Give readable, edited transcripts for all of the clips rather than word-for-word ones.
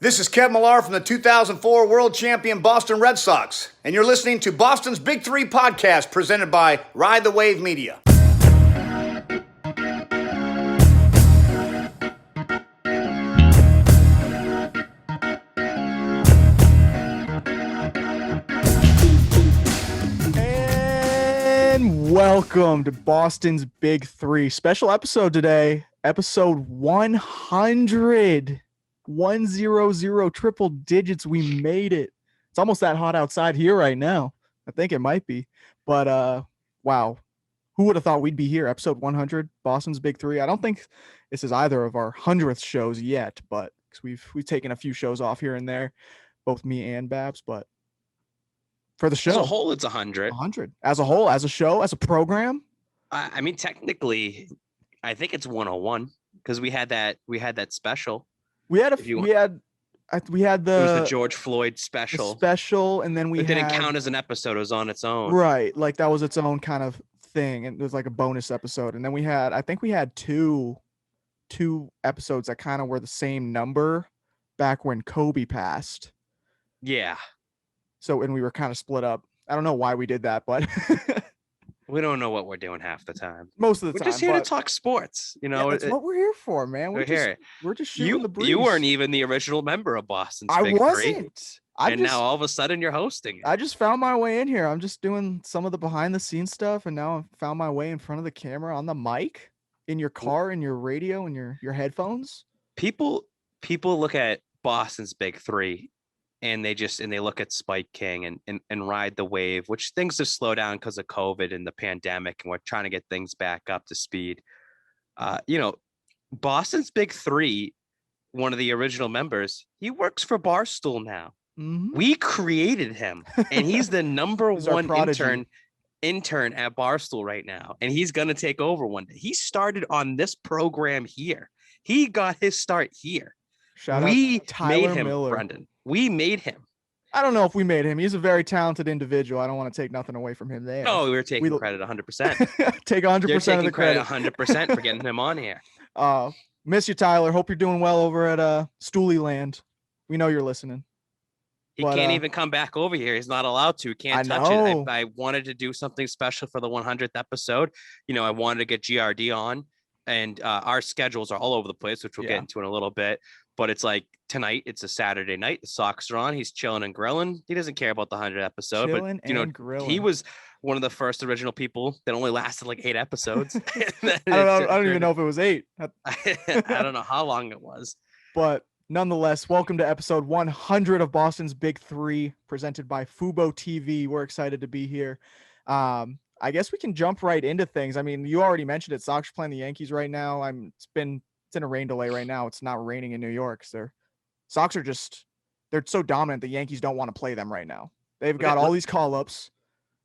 This is Kev Millar from the 2004 World Champion Boston Red Sox, and you're listening to Boston's Big Three podcast presented by Ride the Wave Media. And welcome to Boston's Big Three. Special episode today, episode 100. 100, triple digits. We made it. It's almost that hot outside here right now. I think it might be. But wow. Who would have thought we'd be here? Episode 100, Boston's Big Three. I don't think this is either of our 100th shows yet, but we've taken a few shows off here and there, both me and Babz, but for the show. As a whole, it's 100. 100. As a whole, as a show, as a program? I mean, technically, I think it's 101 because we had that special. We had the It was the George Floyd special. And then it didn't count as an episode. It was on its own. Right. Like that was its own kind of thing. And it was like a bonus episode. And then I think we had two episodes that kind of were the same number back when Kobe passed. Yeah. So, and we were kind of split up. I don't know why we did that, but we don't know what we're doing half the time. Most of the time. We're just here to talk sports. You know, that's what we're here for, man. We're just shooting the breeze. You weren't even the original member of Boston's Big Three. I wasn't. Now all of a sudden you're hosting it. I just found my way in here. I'm just doing some of the behind the scenes stuff, and now I found my way in front of the camera on the mic, in your car, in your radio, and your headphones. People look at Boston's Big Three, and they look at Spike King and Ride the Wave, which things have slowed down because of COVID and the pandemic, and we're trying to get things back up to speed. Boston's Big Three, one of the original members, he works for Barstool now. Mm-hmm. We created him, and he's the number one intern at Barstool right now, and he's gonna take over one day. He started on this program here. He got his start here. We made him, Miller. Brendan. We made him. I don't know if we made him. He's a very talented individual. I don't want to take nothing away from him there. No, we were taking credit 100%. Take 100% of the credit. 100% for getting him on here. Miss you, Tyler. Hope you're doing well over at Stooley Land. We know you're listening. He can't even come back over here. He's not allowed to. Can't touch it. I wanted to do something special for the 100th episode. I wanted to get GRD on, and our schedules are all over the place, which we'll get into in a little bit. But it's like tonight, it's a Saturday night. The Sox are on. He's chilling and grilling. He doesn't care about the 100th episode, he was one of the first original people that only lasted like 8 episodes. I don't even know if it was 8. I don't know how long it was. But nonetheless, welcome to episode 100 of Boston's Big Three, presented by FuboTV. We're excited to be here. I guess we can jump right into things. I mean, you already mentioned it. Sox are playing the Yankees right now. It's in a rain delay right now. It's not raining in New York. So Sox are they're so dominant. The Yankees don't want to play them right now. They've got all these call-ups.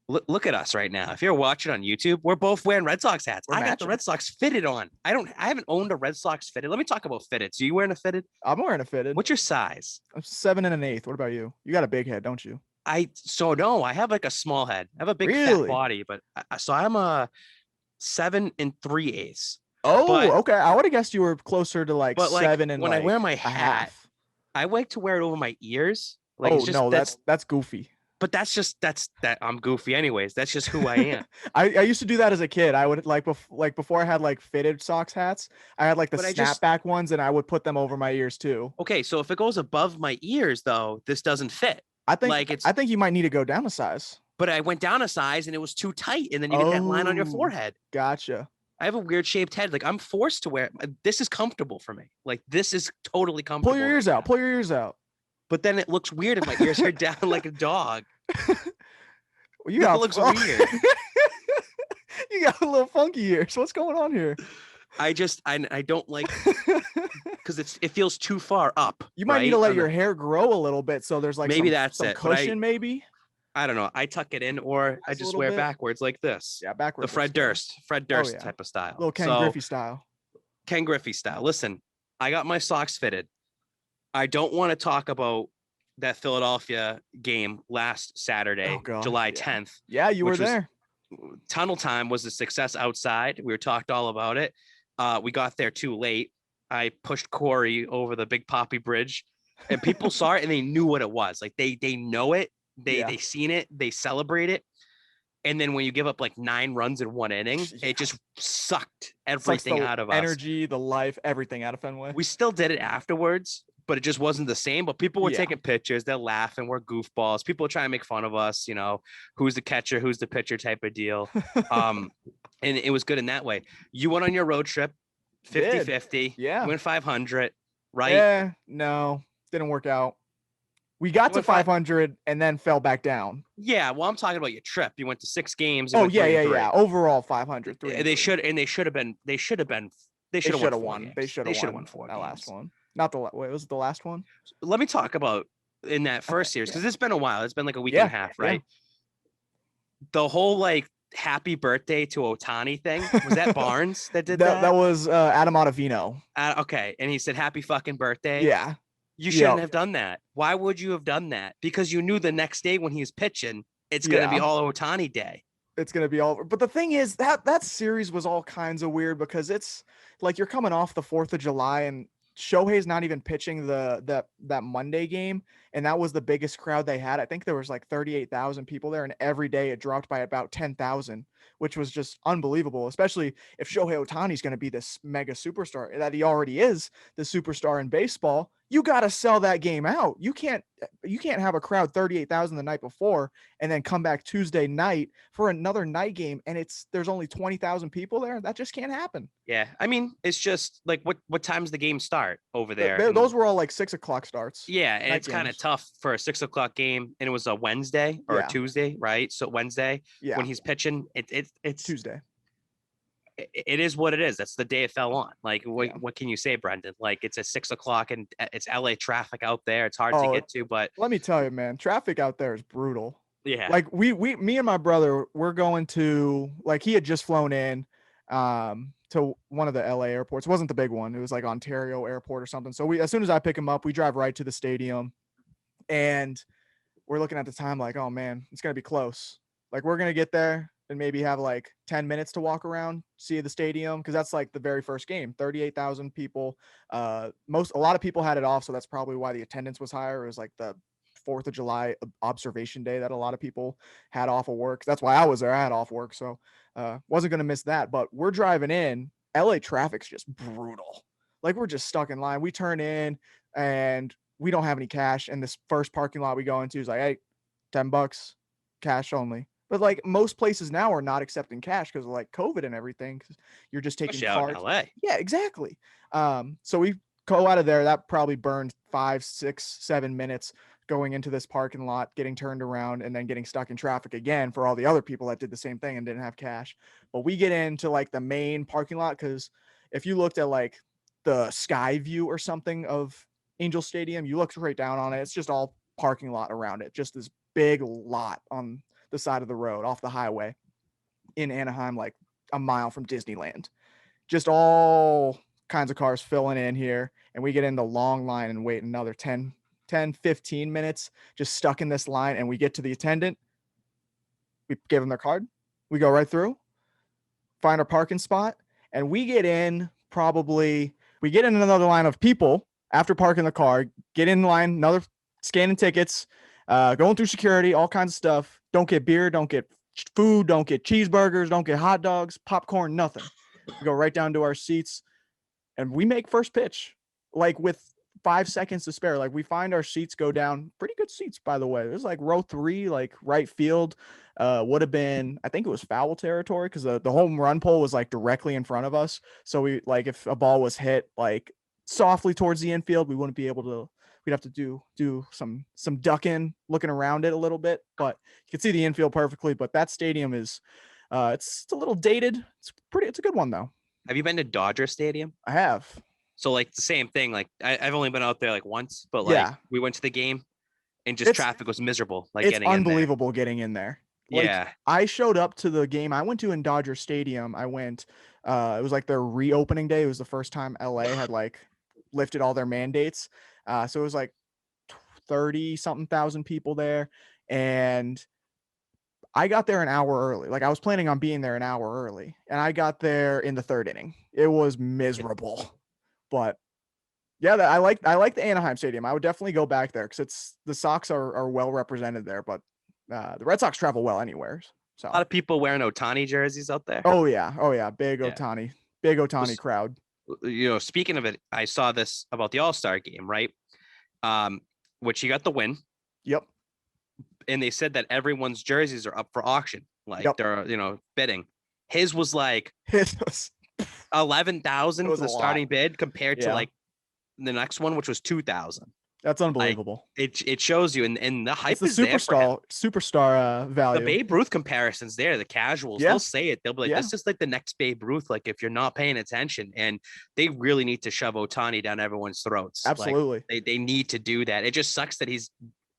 Look at us right now. If you're watching on YouTube, we're both wearing Red Sox hats. I got the Red Sox fitted on. I haven't owned a Red Sox fitted. Let me talk about fitted. So you wearing a fitted? I'm wearing a fitted. What's your size? I'm 7 1/8. What about you? You got a big head, don't you? I have like a small head. I have a big fat body, but I'm a 7 3/8. Oh, okay. I would have guessed you were closer to like 7 and when I wear my hat, I like to wear it over my ears. Like, that's goofy. But that's I'm goofy anyways. That's just who I am. I used to do that as a kid. I would before I had like fitted Sox hats, I had like the snapback ones, and I would put them over my ears too. Okay, so if it goes above my ears though, this doesn't fit. I think you might need to go down a size. But I went down a size and it was too tight, and then you get that line on your forehead. Gotcha. I have a weird shaped head. Like, I'm forced to wear it. This is comfortable for me. Like, this is totally comfortable. Pull your ears out. Pull your ears out. But then it looks weird if my ears are down like a dog. It looks weird. You got a little funky ears. What's going on here? I don't like because it feels too far up. You might need to let your hair grow a little bit, so there's like some cushion, maybe. I don't know. I tuck it in, or I just wear backwards like this. Yeah, backwards. The Fred Durst type of style. Little Ken Griffey style. Ken Griffey style. Listen, I got my socks fitted. I don't want to talk about that Philadelphia game last Saturday, July 10th. Yeah, you were there. Tunnel time was a success outside. We were talked all about it. We got there too late. I pushed Corey over the Big Poppy Bridge And people saw it and they knew what it was. Like they know it. They seen it. They celebrate it. And then when you give up like 9 runs in 1 inning, it just sucked everything out of us. Energy, the life, everything out of Fenway. We still did it afterwards, but it just wasn't the same. But people were taking pictures. They're laughing. We're goofballs. People try to make fun of us, you know, who's the catcher, who's the pitcher type of deal. And it was good in that way. You went on your road trip, 50-50. Yeah. Went 500, right? Yeah, no, didn't work out. We got to 500 and then fell back down. Yeah, well, I'm talking about your trip. You went to 6 games. Oh, yeah. Overall 500. They should have won. They should have won. They should have won 4 that last one. Not the wait, was it the last one? Let me talk about in that first series because it's been a while. It's been like a week and a half, right? Yeah. The whole like happy birthday to Ohtani thing, was that Barnes that did that? That was Adam Ottavino. Okay, and he said happy fucking birthday. Yeah. You shouldn't have done that. Why would you have done that? Because you knew the next day when he was pitching, it's going to be all Ohtani day. It's going to be all. But the thing is that series was all kinds of weird because it's like you're coming off the 4th of July and Shohei's not even pitching that Monday game. And that was the biggest crowd they had. I think there was like 38,000 people there. And every day it dropped by about 10,000, which was just unbelievable, especially if Shohei Ohtani is going to be this mega superstar that he already is, the superstar in baseball. You got to sell that game out. You can't have a crowd 38,000 the night before and then come back Tuesday night for another night game and there's only 20,000 people there. That just can't happen. Yeah, I mean, it's just like what time's the game start over there? Those were all like 6 o'clock starts. Yeah, and it's kind of tough for a 6 o'clock game, and it was a Wednesday or a Tuesday, right? So Wednesday, when he's pitching, it's Tuesday. It is what it is. That's the day it fell on. Like, what can you say, Brendan? Like, it's at 6 o'clock and it's LA traffic out there. It's hard to get to, but let me tell you, man, traffic out there is brutal. Yeah. Like me and my brother, we're going to, like, he had just flown in to one of the LA airports. It wasn't the big one. It was like Ontario airport or something. So as soon as I pick him up, we drive right to the stadium and we're looking at the time like, oh man, it's going to be close. Like, we're going to get there and maybe have like 10 minutes to walk around, see the stadium. Cause that's like the very first game, 38,000 people. A lot of people had it off. So that's probably why the attendance was higher. It was like the 4th of July observation day that a lot of people had off of work. That's why I was there. I had off work. So wasn't going to miss that, but we're driving in. LA traffic's just brutal. Like, we're just stuck in line. We turn in and we don't have any cash. And this first parking lot we go into is like, hey, $10 cash only. But like most places now are not accepting cash because of like COVID and everything. Cause you're just taking cards. Out in LA. Yeah, exactly. So we go out of there. That probably burned 5, 6, 7 minutes going into this parking lot, getting turned around and then getting stuck in traffic again for all the other people that did the same thing and didn't have cash. But we get into like the main parking lot. Cause if you looked at like the sky view or something of Angel Stadium, you look straight down on it. It's just all parking lot around it. Just this big lot on the side of the road off the highway in Anaheim, like a mile from Disneyland. Just all kinds of cars filling in here. And we get in the long line and wait another 10, 15 minutes, just stuck in this line. And we get to the attendant. We give them their card. We go right through, find our parking spot. And we get in another line of people after parking the car, get in line, another scanning tickets, going through security, all kinds of stuff. Don't get beer, don't get food, don't get cheeseburgers, don't get hot dogs, popcorn, nothing. We go right down to our seats and we make first pitch, like with 5 seconds to spare. Like, we find our seats, go down, pretty good seats, by the way. It was like row 3, like right field, would have been, I think it was foul territory because the home run pole was like directly in front of us. So we, like, if a ball was hit like softly towards the infield, we wouldn't be able to. We'd have to do some ducking, looking around it a little bit, but you can see the infield perfectly. But that stadium is, it's a little dated. It's a good one though. Have you been to Dodger Stadium? I have. So like the same thing. Like I've only been out there like once, but like we went to the game, and just traffic was miserable. Like, it's unbelievable getting in there. Like, yeah, I showed up to the game I went to in Dodger Stadium. I went. It was like their reopening day. It was the first time LA had like lifted all their mandates. So it was like 30 something thousand people there. And I got there an hour early. Like, I was planning on being there an hour early and I got there in the 3rd inning. It was miserable, but Yeah, I like the Anaheim Stadium. I would definitely go back there because the Sox are well represented there, but the Red Sox travel well anywhere. So A lot of people wearing Ohtani jerseys out there. oh yeah, big Yeah. Ohtani crowd. Speaking of it, I saw this about the All-Star game, right? Which he got the win. Yep. And they said that everyone's jerseys are up for auction, like they're bidding. His was like 11,000 for the starting bid compared to like the next one, which was 2,000. That's unbelievable. Like, it shows you, and the hype is there. Superstar value. The Babe Ruth comparisons there, the casuals, they'll say it. They'll be like, this is like the next Babe Ruth. Like if you're not paying attention, and they really need to shove Ohtani down everyone's throats. Absolutely. Like, they need to do that. It just sucks that he's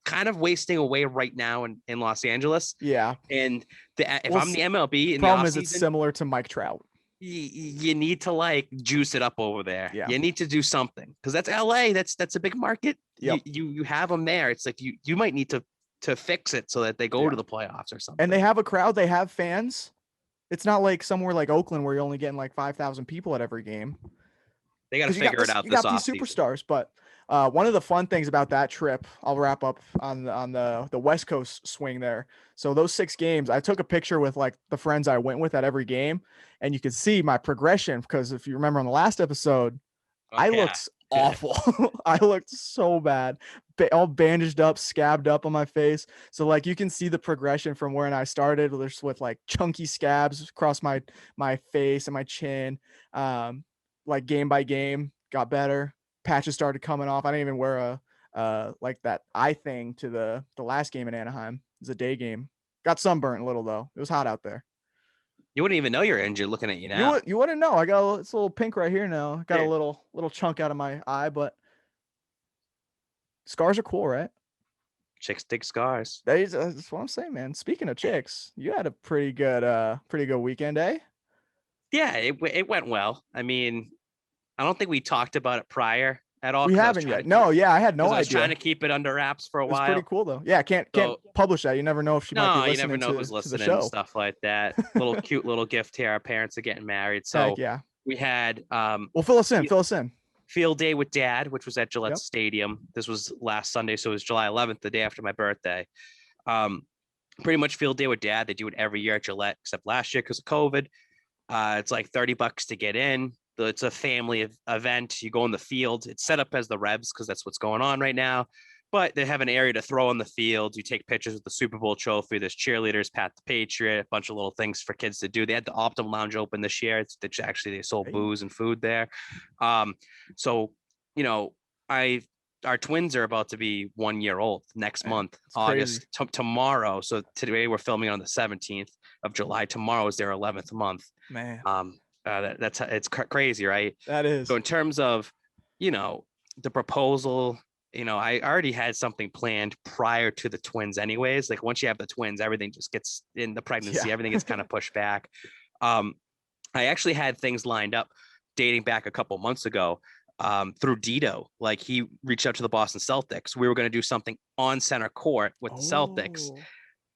kind of wasting away right now in Los Angeles. Yeah. And if I'm the MLB, the problem is it's similar to Mike Trout. You need to like juice it up over there. Yeah. You need to do something because that's LA. That's a big market. Yep. You have them there. It's like you might need to fix it so that they go to the playoffs or something. And they have a crowd. They have fans. It's not like somewhere like Oakland where you're only getting like 5,000 people at every game. They got to figure it out. You got these superstars, but one of the fun things about that trip, I'll wrap up on the West Coast swing there. So those 6 games, I took a picture with like the friends I went with at every game, and you could see my progression because if you remember on the last episode, I looked awful. I looked so bad, all bandaged up, scabbed up on my face. So like you can see the progression from where I started, just with like chunky scabs across my face and my chin. Like game by game got better. Patches started coming off. I didn't even wear like that eye thing to the last game in Anaheim. It was a day game. Got sunburnt a little though. It was hot out there. You wouldn't even know you're injured looking at you now. You wouldn't know. I got it's a little pink right here now. Got a little chunk out of my eye, but scars are cool, right? Chicks dig scars. That's what I'm saying, man. Speaking of chicks, you had a pretty good weekend, eh? Yeah, it went well. I mean, I don't think we talked about it prior at all. We haven't yet. No, yeah, I had no idea. I was trying to keep it under wraps for a while. It's pretty cool though. Yeah, can't publish that. You never know if she might be listening. You never know who's listening and stuff like that. Cute little gift here. Our parents are getting married, so we had. Well, fill us in. Field day with Dad, which was at Gillette Stadium. This was last Sunday, so it was July 11th, the day after my birthday. Pretty much field day with Dad. They do it every year at Gillette, except last year because of COVID. It's like $30 to get in. It's a family event. You go in the field. It's set up as the Rebs because that's what's going on right now. But they have an area to throw on the field. You take pictures with the Super Bowl trophy. There's cheerleaders, Pat the Patriot, a bunch of little things for kids to do. They had the Optum Lounge open this year. They sold booze and food there. So, our twins are about to be 1 year old next month, August, tomorrow. So today we're filming on the 17th of July. Tomorrow is their 11th month. Man. It's crazy, right? That is. So in terms of, the proposal, I already had something planned prior to the twins anyways. Like once you have the twins, everything just gets in the pregnancy, everything gets kind of pushed back. I actually had things lined up dating back a couple months ago through Dito. Like he reached out to the Boston Celtics. We were going to do something on center court with the Celtics.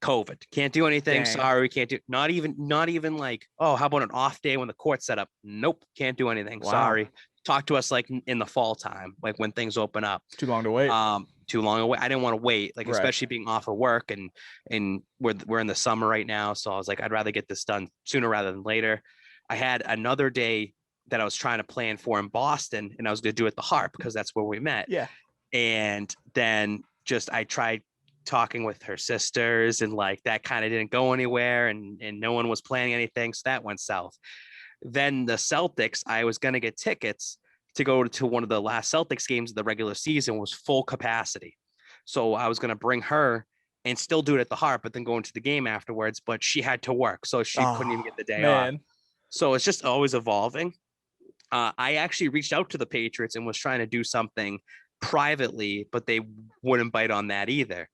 COVID, can't do anything. Dang. Sorry, we can't do. Not even like, how about an off day when the court's set up? Nope, can't do anything. Wow. Sorry. Talk to us like in the fall time, like when things open up. Too long to wait. Too long away. I didn't want to wait, like especially being off of work and we're in the summer right now. So I was like, I'd rather get this done sooner rather than later. I had another day that I was trying to plan for in Boston, and I was going to do it at the Harp because that's where we met. Yeah. And then I tried talking with her sisters, and like that kind of didn't go anywhere, and no one was planning anything, so that went south. Then the Celtics, I was going to get tickets to go to one of the last Celtics games of the regular season, was full capacity, so I was going to bring her and still do it at the Harp, but then go into the game afterwards, but she had to work, so she couldn't even get the day off. So it's just always evolving. I actually reached out to the Patriots and was trying to do something privately, but they wouldn't bite on that either.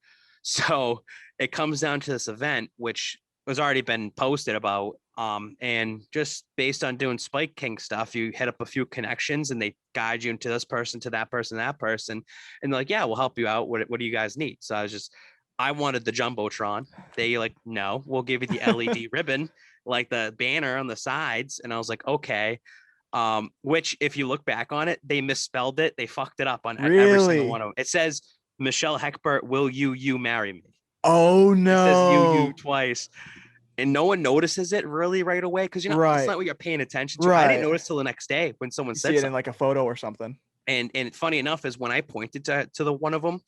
So it comes down to this event, which has already been posted about. And just based on doing Spike King stuff, you hit up a few connections and they guide you into this person, to that person, that person. And they're like, yeah, we'll help you out. What do you guys need? So I wanted the Jumbotron. They like, no, we'll give you the LED ribbon, like the banner on the sides. And I was like, okay. Which if you look back on it, they misspelled it. They fucked it up on every single one of them. It says Michelle Heckbert, will you marry me? Oh no. It says you twice. And no one notices it really right away because it's not what you're paying attention to. I didn't notice till the next day when someone said see it something. in like a photo or something. And funny enough is when I pointed to the one of them,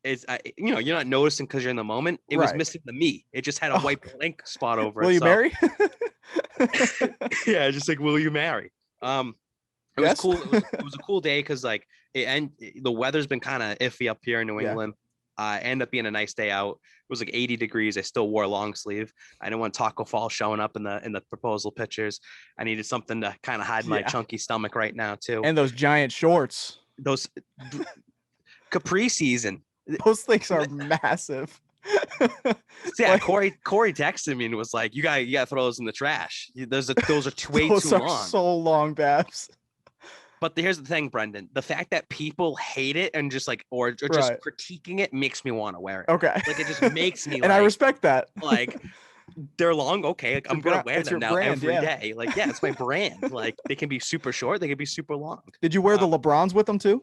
is you're not noticing because you're in the moment. It was missing the me. It just had a white blank spot over it. Will you marry? Yeah, just like will you marry? It was cool. It was a cool day because like the weather's been kind of iffy up here in New England. Ended up being a nice day out. It was like 80 degrees. I still wore a long sleeve. I didn't want Taco Fall showing up in the proposal pictures. I needed something to kind of hide my chunky stomach right now too. And those giant shorts. Those Capri season. Those things are massive. Yeah, Corey texted me and was like, "You gotta throw those in the trash. Those are way those too are long. So long, Babz." But here's the thing, Brendan. The fact that people hate it and just like or just critiquing it makes me want to wear it. Okay. Like it just makes me and I respect that. Like they're long, okay. Like, I'm gonna wear them now every day. Like, yeah, it's my brand. Like they can be super short, they can be super long. Did you wear the LeBrons with them too?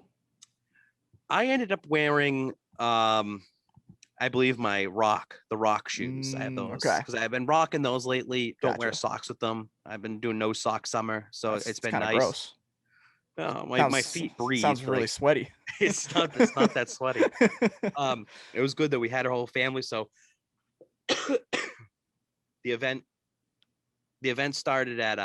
I ended up wearing I believe the rock shoes. I have those because I've been rocking those lately. Don't wear socks with them. I've been doing no sock summer, so it's been nice. Gross. Oh, my feet breathe. Sounds really sweaty. It's not that sweaty. It was good that we had our whole family. So the event started at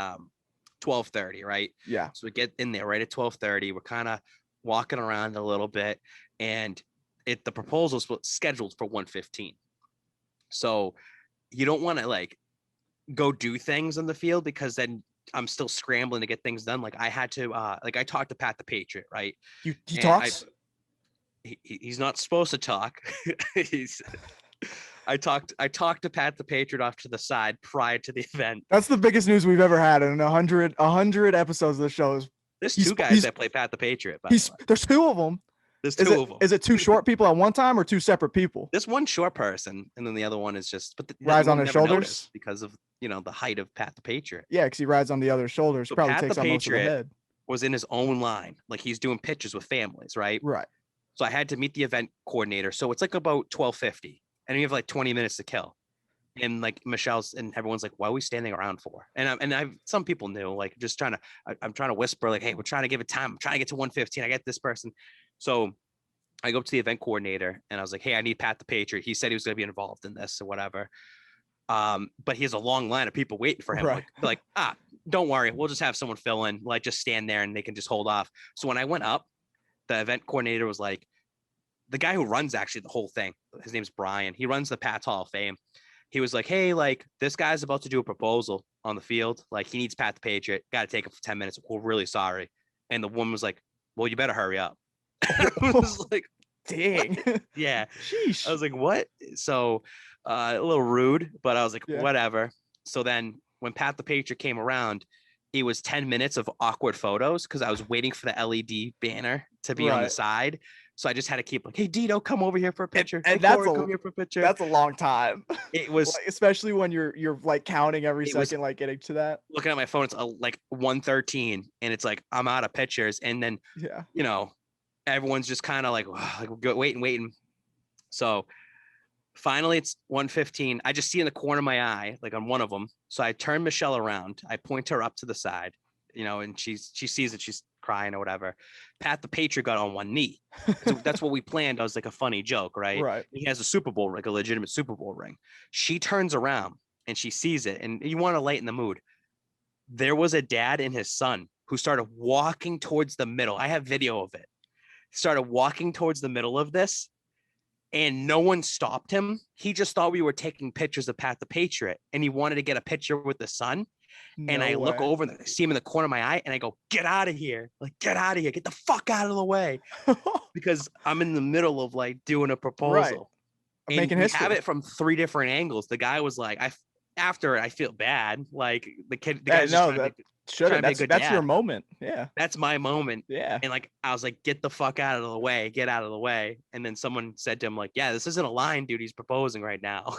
12:30, right? Yeah. So we get in there right at 12:30. We're kind of walking around a little bit, and the proposal's scheduled for 1:15. So you don't want to like go do things on the field because then I'm still scrambling to get things done. Like I had to, I talked to Pat the Patriot, right? He talks. He's not supposed to talk. I talked to Pat the Patriot off to the side prior to the event. That's the biggest news we've ever had in 100 episodes of the show. There's two guys that play Pat the Patriot. There's two of them. There's two of them. Is it two short people at one time or two separate people? There's one short person, and then the other one is just rides on his shoulders because of the height of Pat the Patriot. Yeah, because he rides on the other shoulders. So probably takes on most of the head. Was in his own line, like he's doing pitches with families, right? Right. So I had to meet the event coordinator. So it's like about 12:50, and we have like 20 minutes to kill. And like Michelle's and everyone's like, "Why are we standing around for?" And some people knew, like just I'm trying to whisper, like, "Hey, we're trying to give it time. I'm trying to get to 1:15. I get this person." So I go up to the event coordinator and I was like, "Hey, I need Pat the Patriot." He said he was going to be involved in this or whatever. But he has a long line of people waiting for him. Right. Like, don't worry, we'll just have someone fill in. Like, just stand there and they can just hold off. So when I went up, the event coordinator was like, the guy who runs actually the whole thing. His name's Brian. He runs the Pat's Hall of Fame. He was like, "Hey, like this guy's about to do a proposal on the field. Like he needs Pat the Patriot. Got to take him for 10 minutes. We're really sorry." And the woman was like, "Well, you better hurry up." I was like, "Dang." What? Yeah. Sheesh. I was like, "What?" So a little rude, but I was like, whatever. So then when Pat the Patriot came around, it was 10 minutes of awkward photos because I was waiting for the LED banner to be on the side. So I just had to keep like, "Hey, Dito, come over here for a picture." And hey, Corey, come here for a picture. That's a long time. It was, like, especially when you're like counting every second, like getting to that. Looking at my phone, it's like 1:13, and it's like I'm out of pictures. And then everyone's just kind of like waiting. So finally, it's 1:15. I just see in the corner of my eye, like on one of them. So I turn Michelle around. I point her up to the side, and she sees that she's crying or whatever. Pat the Patriot got on one knee. So that's what we planned. I was like a funny joke, right? Right. He has a Super Bowl, like a legitimate Super Bowl ring. She turns around and she sees it, and you want to lighten the mood. There was a dad and his son who started walking towards the middle. I have video of it. Started walking towards the middle of this, and no one stopped him. He just thought we were taking pictures of Pat the Patriot, and he wanted to get a picture with the son. And I look over and I see him in the corner of my eye, and I go, "Get out of here. Like, get out of here. Get the fuck out of the way." Because I'm in the middle of like doing a proposal. Right. And making we history. have it from 3 different angles. The guy was like, after I feel bad. Like the guy's that's your moment. Yeah. That's my moment. Yeah. And like, I was like, "Get the fuck out of the way. Get out of the way." And then someone said to him like, "Yeah, this isn't a line, dude. He's proposing right now."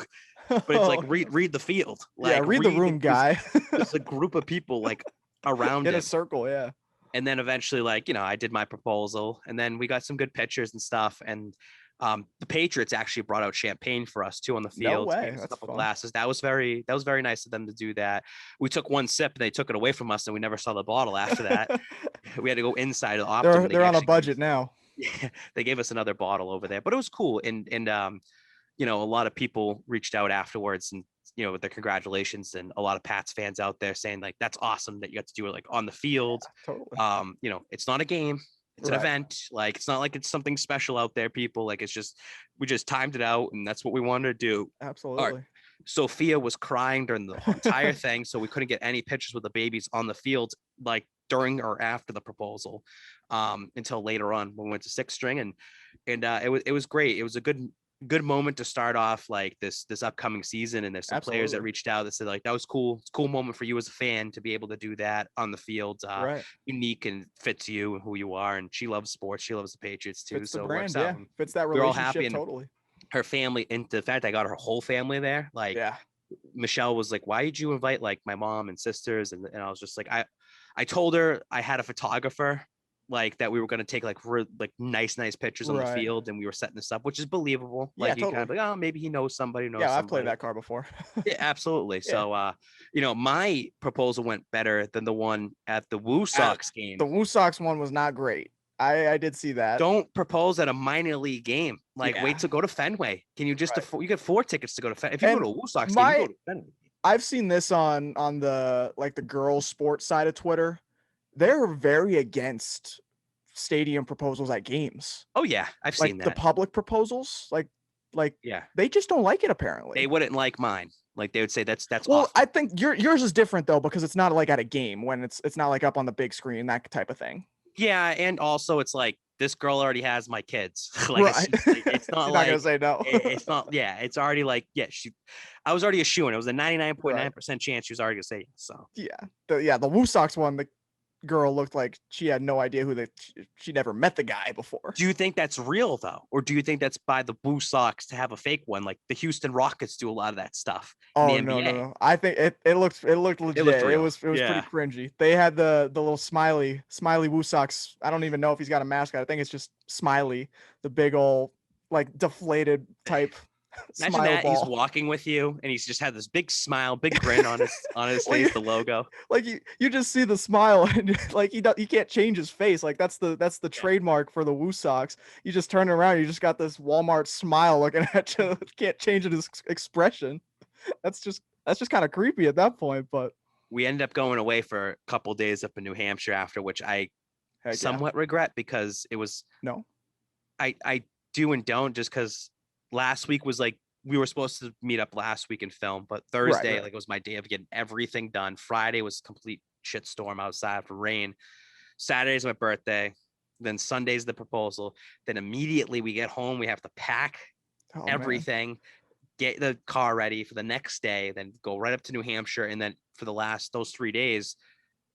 But it's like, read the field. Like, read the room, guy. There's a group of people like around in him. a circle. Yeah. And then eventually, like, I did my proposal, and then we got some good pictures and stuff. And the Patriots actually brought out champagne for us too on the field. No way. Gave us a That's couple fun. glasses. That was very nice of them to do that. We took one sip and they took it away from us, and we never saw the bottle after that. We had to go inside of the Optum. They're on a budget now. Yeah, they gave us another bottle over there, but it was cool. And a lot of people reached out afterwards and, with their congratulations, and a lot of Pats fans out there saying like, that's awesome that you got to do it like on the field. Yeah, totally. It's not a game. It's an Right. event. Like, it's not like it's something special out there, people. Like, we just timed it out, and that's what we wanted to do. Absolutely. Right. Sophia was crying during the entire thing, so we couldn't get any pictures with the babies on the field, like during or after the proposal, until later on when we went to sixth string, and it was great. It was a good moment to start off like this upcoming season. And there's some players that reached out that said like, that was cool. It's a cool moment for you as a fan to be able to do that on the field. Right. Unique and fits you and who you are. And she loves sports. She loves the Patriots too. Fits So the it brand, works yeah. out. Fits that We're all relationship happy, and totally. her family, and the fact I got her whole family there, like, Yeah. Michelle was like, why did you invite like my mom and sisters? And I was just like, I told her I had a photographer, like, that we were going to take like nice pictures on the field, and we were setting this up, which is believable. Like, you kind of like, oh, maybe he knows somebody. I've played that card before. Yeah, absolutely. Yeah. So, my proposal went better than the one at the Woo Sox game. The Woo Sox one was not great. I did see that. Don't propose at a minor league game. Like, wait to go to Fenway. Can you just you get 4 tickets to go to Fenway? If you go to a Woo Sox game, you go to Fenway. I've seen this on the girls sports side of Twitter. They're very against stadium proposals at games. Oh yeah, I've seen that. The public proposals, yeah, they just don't like it. Apparently, they wouldn't like mine. Like, they would say that's well, awful. I think yours is different though, because it's not like at a game when it's not like up on the big screen, that type of thing. Yeah, and also it's like, this girl already has my kids. Like, right. it's not You're like, not gonna say no. It's not. Yeah, it's already like, yeah. I was already a shoo-in. It was a 99.9% chance she was already gonna say yes. So the Woo Sox one, the girl looked like she had no idea she never met the guy before. Do you think that's real though, or do you think that's by the Woo Sox to have a fake one? Like, the Houston Rockets do a lot of that stuff. Oh no! I think it looked legit. It was pretty cringy. They had the little smiley Woo Sox. I don't even know if he's got a mascot. I think it's just Smiley, the big old like deflated type. Imagine that he's walking with you and he's just had this big smile, big grin on his face, the logo. Like, you just see the smile, and like he can't change his face. Like, that's the trademark for the Woo Sox. You just turn around, you just got this Walmart smile looking at you. Can't change his expression. That's just kind of creepy at that point. But we ended up going away for a couple days up in New Hampshire after, which I somewhat regret, because it was I do and don't, just because last week was like, we were supposed to meet up last week and film, but Thursday, like, it was my day of getting everything done. Friday was a complete shitstorm outside for rain. Saturday's my birthday. Then Sunday's the proposal. Then immediately we get home, we have to pack everything, get the car ready for the next day, then go right up to New Hampshire. And then for those 3 days,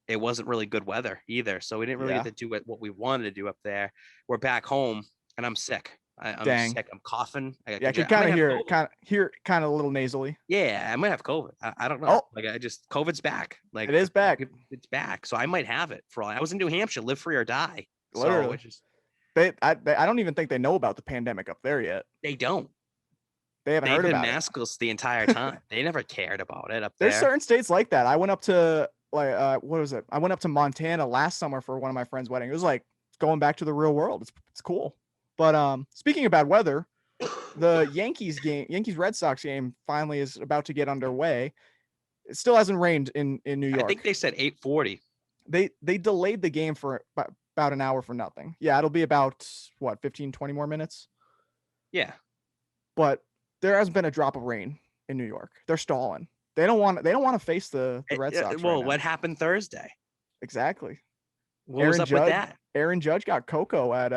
it wasn't really good weather either. So we didn't really get to do what we wanted to do up there. We're back home and I'm sick. I'm sick. I'm coughing. I can kind of hear kind of a little nasally. Yeah, I might have COVID. I don't know. COVID's back. Like, it is back. It's back. So I might have it for all. I was in New Hampshire, live free or die. Literally. So I don't even think they know about the pandemic up there yet. They don't. They haven't heard about it. They've been maskless the entire time. They never cared about it up there. There's certain states like that. I went up to what was it? I went up to Montana last summer for one of my friend's wedding. It was like going back to the real world. It's cool. But speaking of bad weather, the Yankees Red Sox game finally is about to get underway. It still hasn't rained in New York. I think they said 8:40. They delayed the game for about an hour for nothing. Yeah, it'll be about 15, 20 more minutes. Yeah. But there hasn't been a drop of rain in New York. They're stalling. They don't want to face the Red Sox. Well, what happened Thursday? Exactly. What was up with that? Aaron Judge got Coco at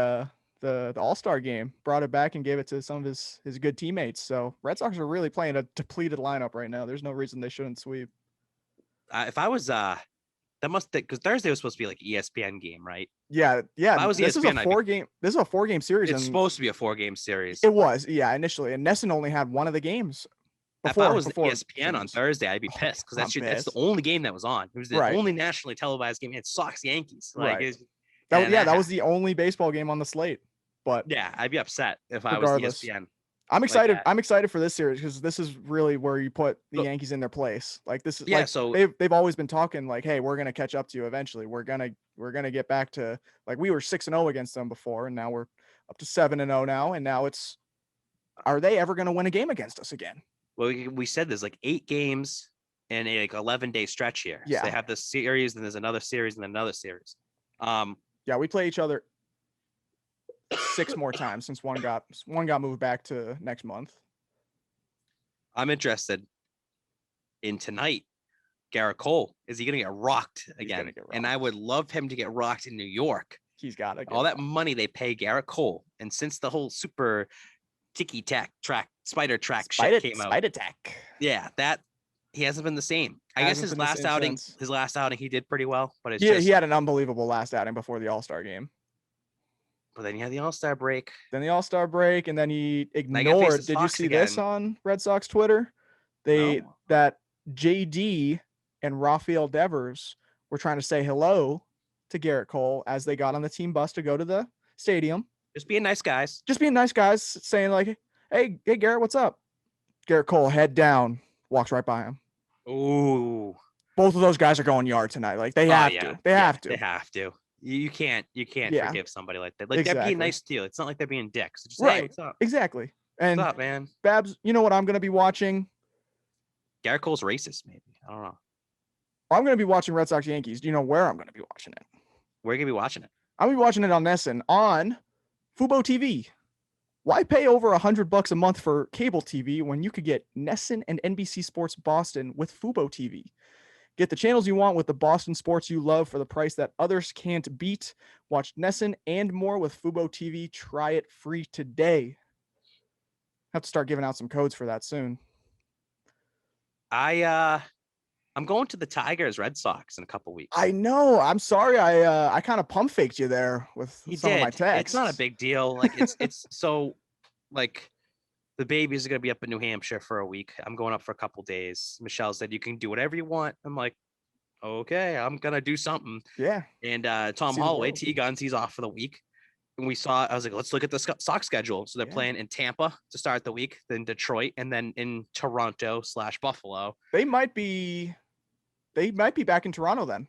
the All-Star game, brought it back and gave it to some of his good teammates. So Red Sox are really playing a depleted lineup right now. There's no reason they shouldn't sweep. If I was because Thursday was supposed to be like ESPN game, right? Yeah. This is a 4-game series. It's supposed to be a 4-game series. It was, initially. And Nesson only had one of the games If I was ESPN on Thursday, I'd be pissed because that's the only game that was on. It was the only nationally televised game. It Sox Yankees. Like, that was the only baseball game on the slate. But yeah, I'd be upset if I was ESPN. I'm excited. I'm excited for this series because this is really where you put the Yankees in their place. Like this is so they've always been talking like, hey, we're gonna catch up to you eventually. We're gonna get back to like we were 6-0 against them before, and now we're up to 7-0 now, and now it's are they ever gonna win a game against us again? Well, we said there's like 8 games in a 11-day stretch here. Yeah, so they have this series, and there's another series, and another series. Yeah, we play each other 6 more times since one got moved back to next month. I'm interested in tonight. Garrett Cole, is he going to get rocked again? And I would love him to get rocked in New York. He's got to get all that money they pay Garrett Cole, and since the whole super spider track shit came out, spider tack. Yeah, that he hasn't been the same. I guess his last outing he did pretty well, but he had an unbelievable last outing before the All-Star game. But then he had the All-Star break. And then he ignored. Did you see this on Red Sox Twitter? That JD and Rafael Devers were trying to say hello to Garrett Cole as they got on the team bus to go to the stadium. Just being nice guys. Saying like, hey Garrett, what's up? Garrett Cole, head down, walks right by him. Ooh. Both of those guys are going yard tonight. Like they have to. They have to. You can't forgive somebody like that. Like they're being nice to you. It's not like they're being dicks. Just, hey, what's up? Exactly. And what's up, man? Babz, you know what I'm going to be watching? Garrett Cole's racist, maybe. I don't know. I'm going to be watching Red Sox Yankees. Do you know where I'm going to be watching it? Where are you going to be watching it? I'm going to be watching it on NESN on FuboTV. Why pay over $100 a month for cable TV when you could get NESN and NBC Sports Boston with FuboTV? Get the channels you want with the Boston sports you love for the price that others can't beat. Watch NESN and more with FuboTV. Try it free today. Have to start giving out some codes for that soon. I'm going to the Tigers Red Sox in a couple weeks. I know. I'm sorry. I kind of pump faked you there with some of my texts. It's not a big deal. Like it's so like the babies are going to be up in New Hampshire for a week. I'm going up for a couple days. Michelle said, you can do whatever you want. I'm like, okay, I'm going to do something. Yeah. And Tom Holloway, T-Guns, he's off for the week. And I was like, let's look at the Sox schedule. So they're playing in Tampa to start the week, then Detroit, and then in Toronto/Buffalo. They might be back in Toronto then.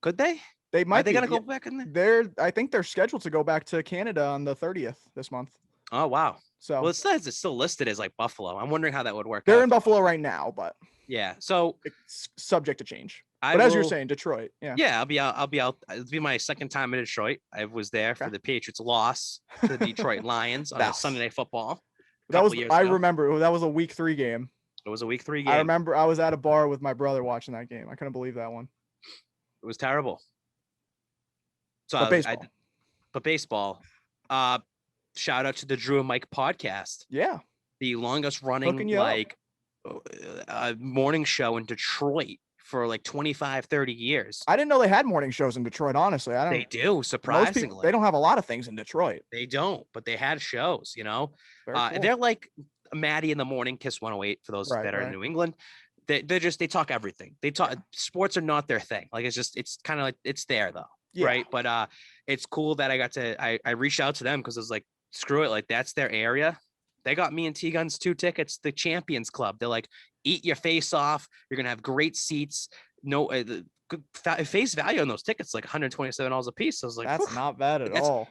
Could they? They might. Are they gonna go back in there? I think they're scheduled to go back to Canada on the 30th this month. Oh wow. So it says it's still listed as like Buffalo. I'm wondering how that would work. They're in Buffalo right now, but yeah. So it's subject to change. But as you're saying, Detroit. Yeah. Yeah, I'll be out. It'll be my second time in Detroit. I was there for the Patriots loss to the Detroit Lions on Sunday Night Football. I remember that was a week 3 game. It was a week 3 game. I remember I was at a bar with my brother watching that game. I couldn't believe that one. It was terrible. So but baseball. Shout out to the Drew and Mike podcast. Yeah. The longest running morning show in Detroit for like 25, 30 years. I didn't know they had morning shows in Detroit, honestly. They do, surprisingly. They don't have a lot of things in Detroit. They don't, but they had shows, you know. Cool. They're like Maddie in the Morning, Kiss 108 for those that are in New England. They talk everything. They talk sports are not their thing. Like it's kind of like it's there though. Yeah. Right. But it's cool that I reached out to them because I was like, screw it, like that's their area. They got me and T-Guns 2 tickets, the Champions Club. They're like, eat your face off. You're gonna have great seats. No face value on those tickets, like $127 a piece. So I was like, that's not bad at all.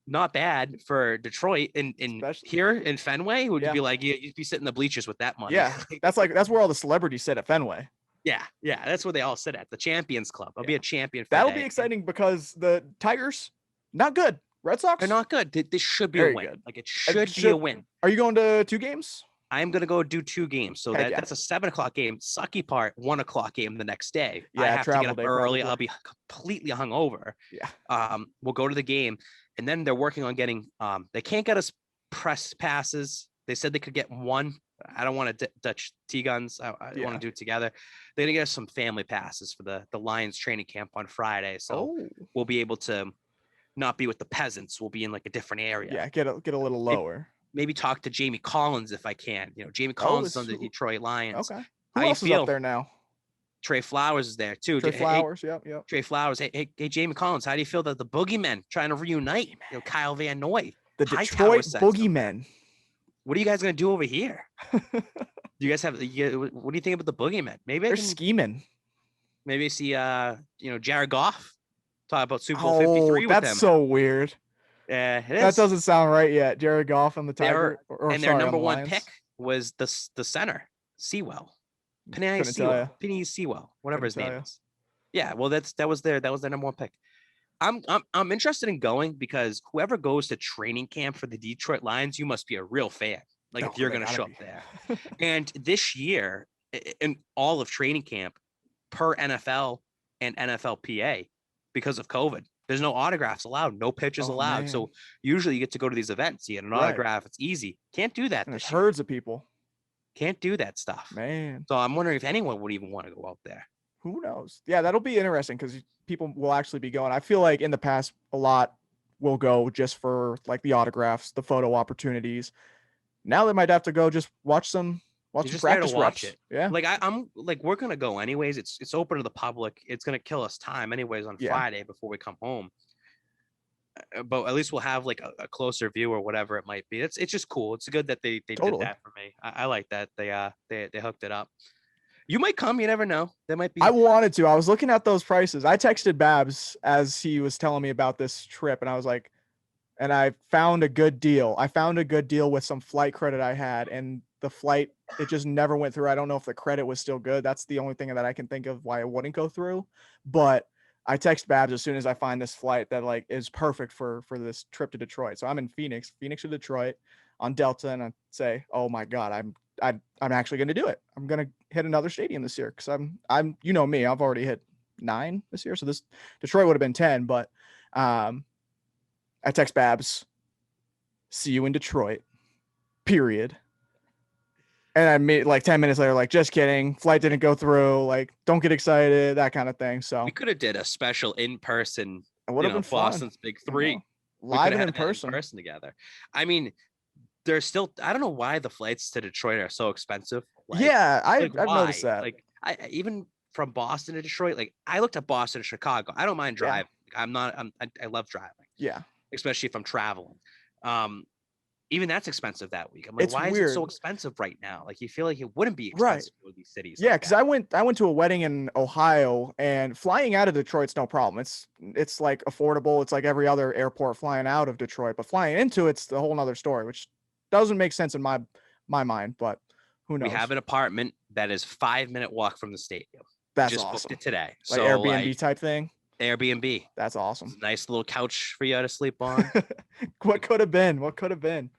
Not bad for Detroit. In here in Fenway, would you be like, you'd be sitting in the bleachers with that money. Yeah, that's where all the celebrities sit at Fenway. Yeah, that's where they all sit at the Champions Club. I'll be a champion. That'll be exciting because the Tigers not good. Red Sox, they're not good. This should be a win. Good. Like it should be a win. Are you going to 2 games? I'm gonna go do 2 games. So that's a 7:00 game. Sucky part, 1:00 game the next day. Yeah, I have to get up early. I'll be completely hungover. Yeah. We'll go to the game, and then they're working on getting. They can't get us press passes. They said they could get 1. I don't want to Dutch T-Guns. I want to do it together. They're gonna get us some family passes for the Lions training camp on Friday. So we'll be able to not be with the peasants. We'll be in like a different area. Yeah, get a little lower. maybe talk to Jamie Collins if I can. Jamie Collins is on the Detroit Lions. Okay. How Who else you feel? is up there now? Trey Flowers is there too. Trey Flowers, yep. Trey Flowers. Hey, Jamie Collins, how do you feel that the Boogeymen trying to reunite? Kyle Van Noy, the Detroit Boogeymen. What are you guys gonna do over here? Do you guys have? What do you think about the Boogeymen? Maybe they're scheming. Maybe see, Jared Goff talk about Super Bowl 53 with that's them. So weird. Yeah, it is. That doesn't sound right yet. Jared Goff on the Tiger, their number one pick was the center, Sewell. Penny Sewell, whatever his name is. Yeah, well, that was their number one pick. I'm interested in going because whoever goes to training camp for the Detroit Lions, you must be a real fan. If you're going to show up there. And this year, in all of training camp, per NFL and NFLPA, because of COVID, there's no autographs allowed, no pictures allowed. Man. So usually you get to go to these events, you get an autograph, it's easy. Can't do that. There's herds of people. Can't do that stuff, man. So I'm wondering if anyone would even want to go out there. Who knows? Yeah, that'll be interesting because people will actually be going. I feel like in the past, a lot will go just for the autographs, the photo opportunities. Now they might have to go just watch some practice reps. It. Yeah, I'm we're gonna go anyways. It's open to the public. It's gonna kill us time anyways on Friday before we come home. But at least we'll have a closer view or whatever it might be. It's just cool. It's good that they totally did that for me. I like that they hooked it up. You might come. You never know. They might be. I wanted to. I was looking at those prices. I texted Babz as he was telling me about this trip, and I was like, and I found a good deal. I found a good deal with some flight credit I had, and the flight, it just never went through. I don't know if the credit was still good. That's the only thing that I can think of why it wouldn't go through. But I text Babz as soon as I find this flight that is perfect for this trip to Detroit. So I'm in Phoenix to Detroit on Delta, and I say, oh my God, I'm actually going to do it. I'm going to hit another stadium this year because I'm me, I've already hit 9 this year. So this Detroit would have been 10, but I text Babz, see you in Detroit, period. And I made 10 minutes later, just kidding. Flight didn't go through. Don't get excited, that kind of thing. So we could have did a special in-person, would have been Boston's Big Three. Live and in person together. I mean, there's still, I don't know why the flights to Detroit are so expensive. I've noticed that. I even from Boston to Detroit, I looked at Boston to Chicago. I don't mind driving. Yeah. I love driving. Yeah. Especially if I'm traveling. Even that's expensive that week. I'm like, why is it so expensive right now? You feel like it wouldn't be expensive for these cities. Yeah, because I went to a wedding in Ohio, and flying out of Detroit's no problem. It's affordable. It's like every other airport flying out of Detroit, but flying into it's a whole nother story, which doesn't make sense in my mind. But who knows? We have an apartment that is 5-minute walk from the stadium. That's just awesome. Booked it today. So Airbnb type thing. Airbnb. That's awesome. Nice little couch for you to sleep on. What could have been?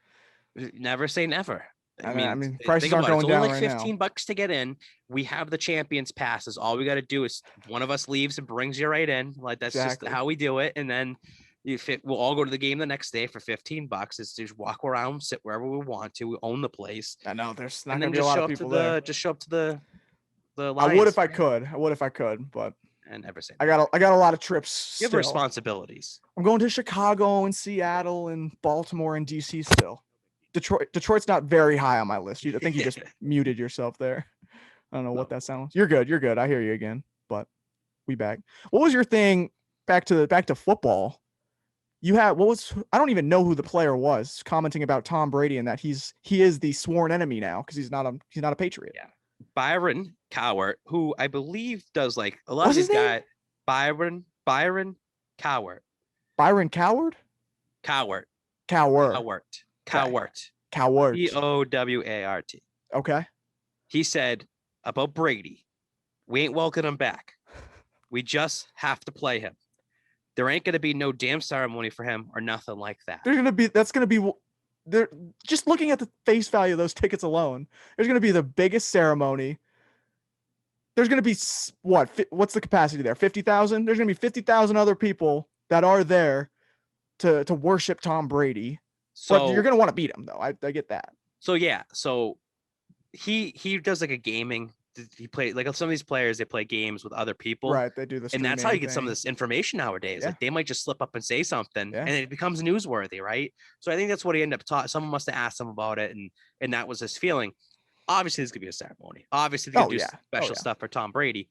Never say never. I mean, prices aren't going down right now. It's only $15 to get in. We have the Champions passes. All we got to do is one of us leaves and brings you right in. That's just how we do it. And then we'll all go to the game the next day for $15. It's just walk around, sit wherever we want to. We own the place. I know there's not going to be a lot of people there. Just show up to the Lions. I would if I could, but and never say. I got a lot of trips. You have responsibilities. I'm going to Chicago and Seattle and Baltimore and DC still. Detroit's not very high on my list. I think you just muted yourself there. I don't know what that sounds. You're good. I hear you again. But we back. What was your thing? Back to football. You had I don't even know who the player was commenting about Tom Brady and that he is the sworn enemy now because he's not a Patriot. Yeah. Byron Cowart, who I believe does a lot of these guys. Byron Cowart. Byron Coward? Cowart. Cowart. Cowart. Okay. He said about Brady, we ain't welcoming him back. We just have to play him. There ain't going to be no damn ceremony for him or nothing like that. They're just looking at the face value of those tickets alone. There's going to be the biggest ceremony. There's going to be what's the capacity there? 50,000. There's going to be 50,000 other people that are there to worship Tom Brady. So but you're going to want to beat him though. I get that. So yeah. So he does a gaming he played like some of these players, they play games with other people. Right. They do this. And that's how you get some of this information nowadays. Yeah. Like they might just slip up and say something Yeah. and it becomes newsworthy, right? So I think that's what he ended up talking. Someone must have asked him about it, and that was his feeling. Obviously, there's gonna be a ceremony. Obviously, they're gonna do special stuff for Tom Brady.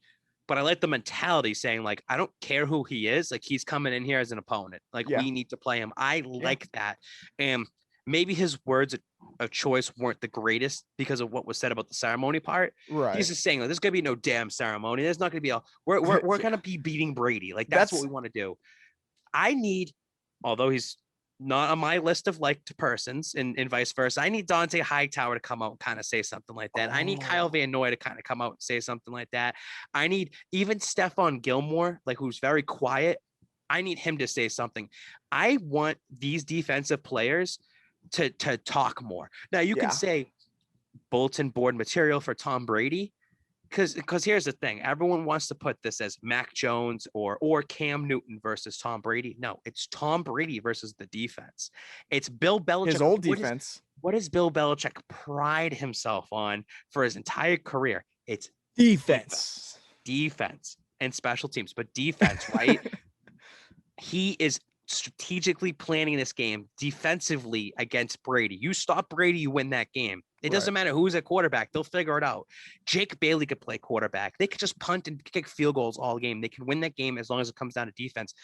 But I like the mentality saying, like, I don't care who he is, like he's coming in here as an opponent. Like we need to play him. I like that. And maybe his words of choice weren't the greatest because of what was said about the ceremony part. Right. He's just saying, like, there's gonna be no damn ceremony. There's not gonna be a we're gonna be beating Brady. Like that's what we want to do. I need, although he's not on my list of liked persons and vice versa, I need Dante Hightower to come out and kind of say something like that. I need Kyle Van Noy to kind of come out and say something like that. I need even Stephon Gilmore, like who's very quiet. I need him to say something. I want these defensive players to talk more. Now you can say bulletin board material for Tom Brady, because here's the thing, everyone wants to put this as Mac Jones or Cam Newton versus Tom Brady. No, it's Tom Brady versus the defense. It's Bill Belichick. His old defense. What does Bill Belichick pride himself on for his entire career? It's defense and special teams, but defense, right? He is strategically planning this game defensively against Brady. You stop Brady, you win that game. It doesn't matter who's at quarterback. They'll figure it out. Jake Bailey could play quarterback. They could just punt and kick field goals all game. They can win that game as long as it comes down to defense.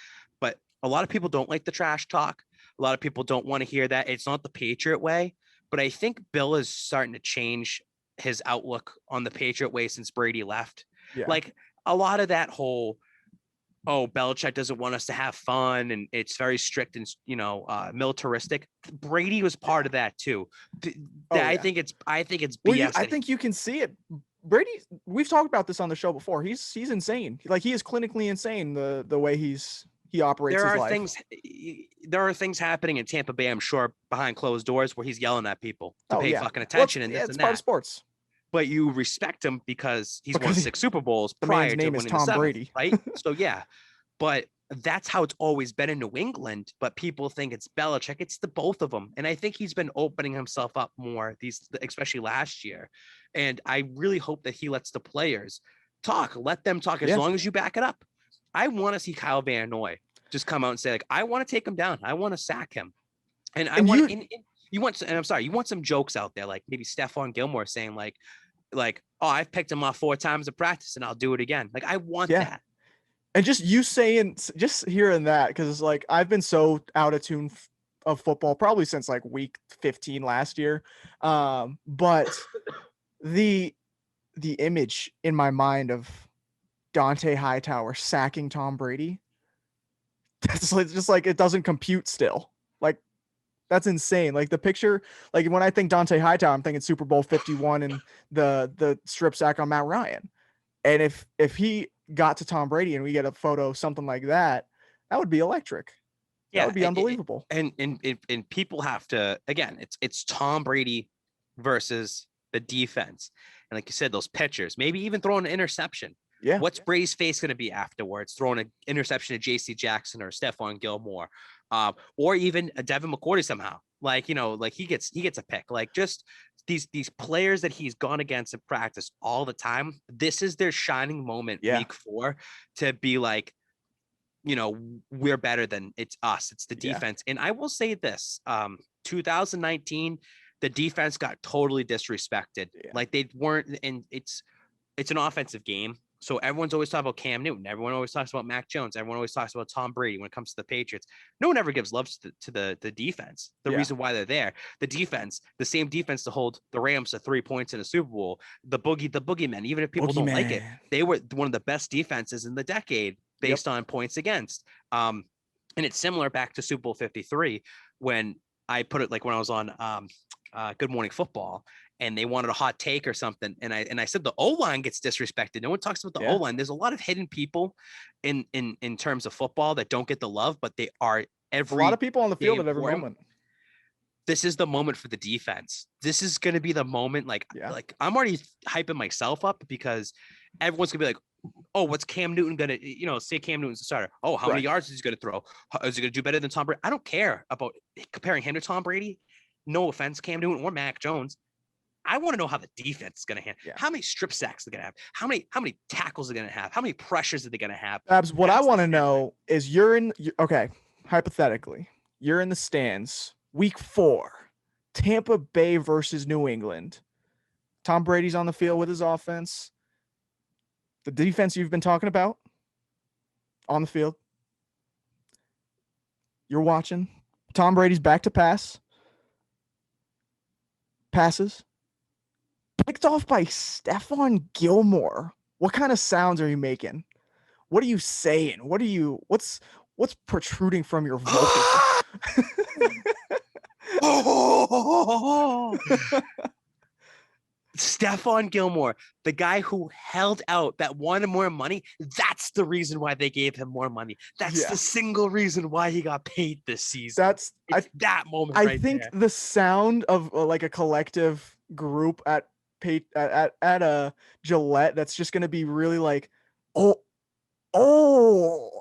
But a lot of people don't like the trash talk. A lot of people don't want to hear that. It's not the Patriot way. But I think Bill is starting to change his outlook on the Patriot way since Brady left. Yeah. Like a lot of that whole, Belichick doesn't want us to have fun and it's very strict and, militaristic. Brady was part of that too. I think it's BS. Well, I think you can see it. Brady, we've talked about this on the show before. He's insane. Like he is clinically insane the way he operates his life. There are things happening in Tampa Bay, I'm sure, behind closed doors where he's yelling at people to pay fucking attention and this and that. It's part of sports. But you respect him because he's won 6 Super Bowls prior to winning the 7th, Brady. right? So yeah, but that's how it's always been in New England. But people think it's Belichick. It's the both of them, and I think he's been opening himself up more especially last year. And I really hope that he lets the players talk. Let them talk as long as you back it up. I want to see Kyle Van Noy just come out and say, like, I want to take him down. I want to sack him, and I want. You want some jokes out there, like maybe Stephon Gilmore saying like, I've picked him off 4 times in practice and I'll do it again. Like I want that. And just hearing that, because like I've been so out of tune of football probably since like week 15 last year. But the image in my mind of Dante Hightower sacking Tom Brady, that's just like it doesn't compute still. Like that's insane. Like the picture, like when I think Dante Hightower, I'm thinking Super Bowl 51 and the strip sack on Matt Ryan. And if he got to Tom Brady and we get a photo, something like that, that would be electric. Yeah, that would be unbelievable. And people have to, again, it's Tom Brady versus the defense. And like you said, those pitchers, maybe even throwing an interception. Yeah. What's Brady's face going to be afterwards? Throwing an interception to JC Jackson or Stephon Gilmore, or even a Devin McCourty somehow. Like, like he gets a pick. Like just these players that he's gone against in practice all the time. This is their shining moment week 4 to be like, we're better than it's us. It's the defense. And I will say this, 2019, the defense got totally disrespected. Yeah. Like they weren't, and it's an offensive game. So everyone's always talking about Cam Newton. Everyone always talks about Mac Jones. Everyone always talks about Tom Brady when it comes to the Patriots. No one ever gives love to the defense. The reason why they're there, the defense, the same defense to hold the Rams to 3 points in a Super Bowl, the boogeymen, even if people don't like it, they were one of the best defenses in the decade based on points against. And it's similar back to Super Bowl 53 when I put it like when I was on Good Morning Football and they wanted a hot take or something. And I said, the O-line gets disrespected. No one talks about the O-line. There's a lot of hidden people in terms of football that don't get the love, but they are a lot of people on the field at every moment. This is the moment for the defense. This is going to be the moment. Like I'm already hyping myself up because everyone's gonna be like, oh, what's Cam Newton going to, say Cam Newton's the starter. Oh, how many yards is he going to throw? Is he going to do better than Tom Brady? I don't care about comparing him to Tom Brady. No offense, Cam Newton or Mac Jones. I want to know how the defense is going to handle. Yeah. How many strip sacks they're going to have? How many tackles they're going to have? How many pressures are they going to have? Babz, what I want to know is okay, hypothetically, you're in the stands, week 4, Tampa Bay versus New England. Tom Brady's on the field with his offense. The defense you've been talking about on the field. You're watching. Tom Brady's back to pass. Passes. Picked off by Stephon Gilmore. What kind of sounds are you making? What are you saying? What's protruding from your vocals? Stephon Gilmore, the guy who held out, that wanted more money. That's the reason why they gave him more money. That's the single reason why he got paid this season. That moment. I think there. The sound of like a collective group at a Gillette that's just gonna be really like,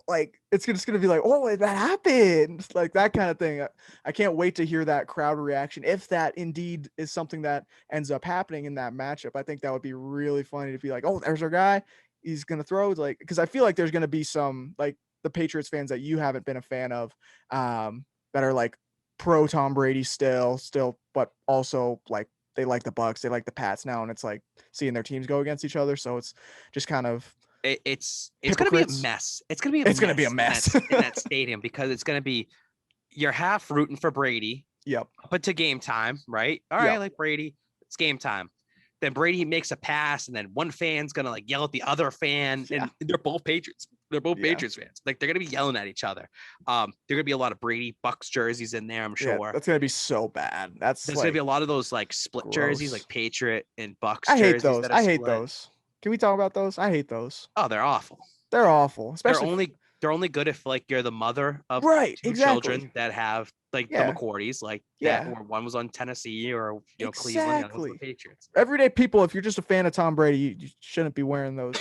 like it's just gonna be like, oh, that happened, like that kind of thing. I can't wait to hear that crowd reaction if that indeed is something that ends up happening in that matchup. I think that would be really funny to be like, oh, there's our guy, he's gonna throw, like, because I feel like there's gonna be some, like, the Patriots fans that you haven't been a fan of, that are like pro Tom Brady still, but also like they like the Bucks, they like the Pats now, and it's like seeing their teams go against each other. So it's just kind of it's going to be a mess. It's going to be a mess in that stadium, because it's going to be, you're half rooting for Brady. Yep. But to game time, right? All right, like Brady, it's game time. Then Brady makes a pass, and then one fan's going to like yell at the other fan, and they're both Patriots. They're both Patriots fans. Like, they're going to be yelling at each other. There going to be a lot of Brady Bucks jerseys in there, I'm sure. Yeah, that's going to be so bad. There's going to be a lot of those like split jerseys, like Patriot and Bucks I hate jerseys. Those. I hate those. Can we talk about those? I hate those. Oh, they're awful. They're awful. Especially they're only good if like you're the mother of two children that have like the McCourties, like that, or one was on Tennessee or Cleveland, and the Patriots. Everyday people, if you're just a fan of Tom Brady, you shouldn't be wearing those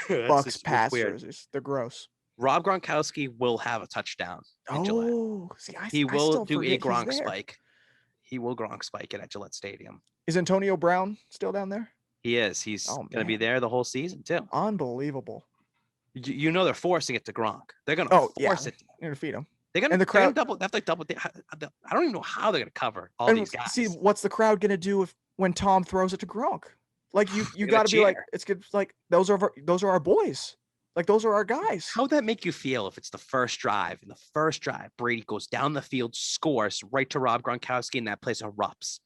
Bucks pass jerseys. They're gross. Rob Gronkowski will have a touchdown. He will do a Gronk spike. He will Gronk spike it at Gillette Stadium. Is Antonio Brown still down there? He is. He's going to be there the whole season too. Unbelievable. You know they're forcing it to Gronk. They're going to force it. They're going to feed him. They're going to double. They have to double. I don't even know how they're going to cover all these guys. See, what's the crowd going to do when Tom throws it to Gronk? Like you got to be like, it's good. Like those are our boys. Like those are our guys. How'd that make you feel if it's the first drive? In the first drive, Brady goes down the field, scores right to Rob Gronkowski, and that place erupts.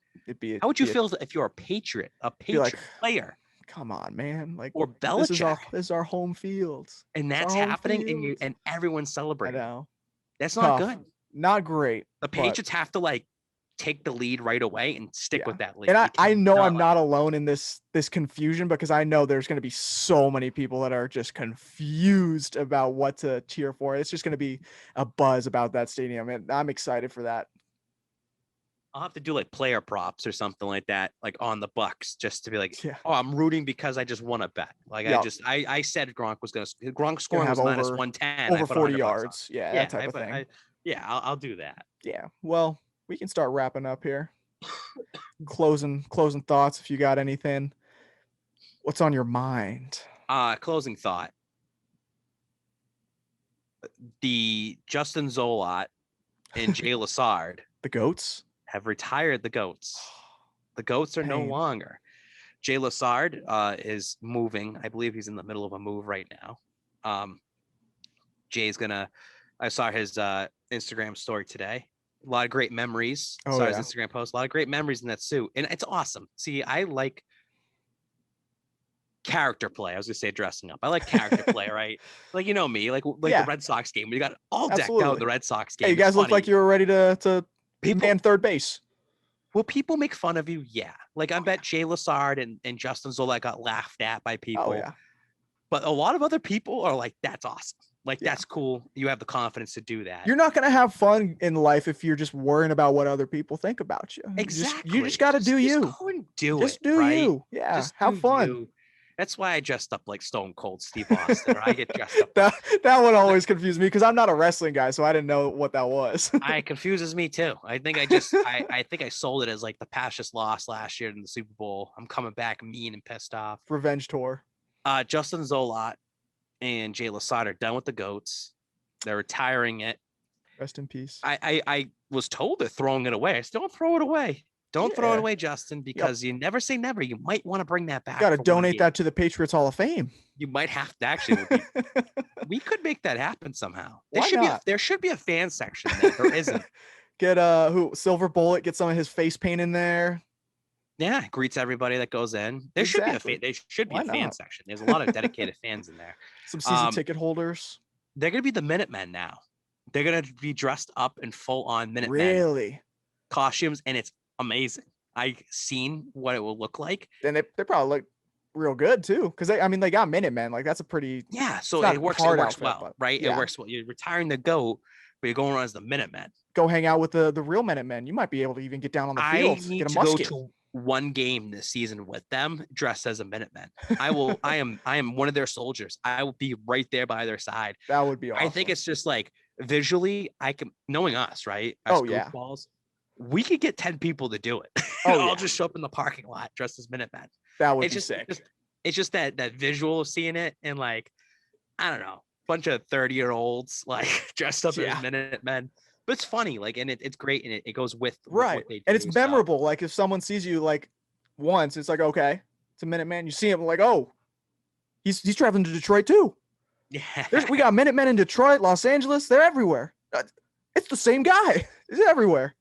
How would you feel if you're a Patriot player? Come on, man! Like, or Belichick. This is our home field, and that's happening, and everyone's celebrating. I know. That's not good. Not great. The Patriots have to like take the lead right away and stick with that lead. And I know I'm not alone in this confusion, because I know there's going to be so many people that are just confused about what to cheer for. It's just going to be a buzz about that stadium, and I'm excited for that. I'll have to do like player props or something like that, like on the Bucks, just to be like, oh, I'm rooting because I just won a bet. Like I said Gronk scoring was minus 110. Over 40 yards. Yeah, that type of thing. I'll do that. Yeah. Well, we can start wrapping up here. Closing thoughts, if you got anything. What's on your mind? Closing thought. The Justin Zolot and Jay Lassard, the GOATs, have retired the GOATs. The GOATs are no longer. Jay Lassard is moving. I believe he's in the middle of a move right now. Jay's I saw his Instagram story today. A lot of great memories. His Instagram post. A lot of great memories in that suit. And it's awesome. See, I like character play. I was gonna say dressing up. I like character play, right? Like, you know me, like the Red Sox game. We got all decked out in the Red Sox game. Hey, you guys look like you were ready to man third base. Will people make fun of you? Yeah. Like I bet Jay Lassard and Justin Zola got laughed at by people. But a lot of other people are like, that's awesome. Like, that's cool. You have the confidence to do that. You're not going to have fun in life if you're just worrying about what other people think about you. Exactly. You just got to do you. Just go and do just it. Do right? you. Yeah. Just have fun. That's why I dressed up like Stone Cold Steve Austin. Or I get dressed up. that one always confused me because I'm not a wrestling guy, so I didn't know what that was. It confuses me too. I think I think I sold it as like the Pats just lost last year in the Super Bowl. I'm coming back mean and pissed off. Revenge tour. Justin Zolot and Jay Lasada are done with the goats. They're retiring it. Rest in peace. I was told they're throwing it away. I still don't throw it away. Don't throw it away, Justin, because you never say never. You might want to bring that back. Got to donate that to the Patriots Hall of Fame. You might have to actually. We could make that happen somehow. There should be a fan section there. There isn't. Get Silver Bullet. Get some of his face paint in there. Yeah, greets everybody that goes in. There should be a fan section. There's a lot of dedicated fans in there. Some season ticket holders. They're gonna be the Minutemen now. They're gonna be dressed up in full on Minutemen costumes, and it's amazing. I've seen what it will look like, and they probably look real good too, because they got Minutemen. Like that's a pretty So it works well, right? It works well. You're retiring the goat, but you're going around as the Minutemen. Go hang out with the real Minutemen. You might be able to even get down on the field. I need get a to musket. go to one game this season with them dressed as a Minuteman. I am one of their soldiers. I will be right there by their side. That would be awesome. I think it's just like visually, knowing us, right? Us goofballs, we could get 10 people to do it. I'll just show up in the parking lot dressed as Minutemen. That would be sick. It's just that visual of seeing it, and like, I don't know, bunch of 30-year-olds like dressed up as Minutemen. But it's funny, like, and it's great, and it goes with what they do, and it's memorable. Like if someone sees you like once, it's like, okay, it's a Minuteman. You see him, like, oh, he's traveling to Detroit too. Yeah, we got Minutemen in Detroit, Los Angeles. They're everywhere. It's the same guy. He's everywhere.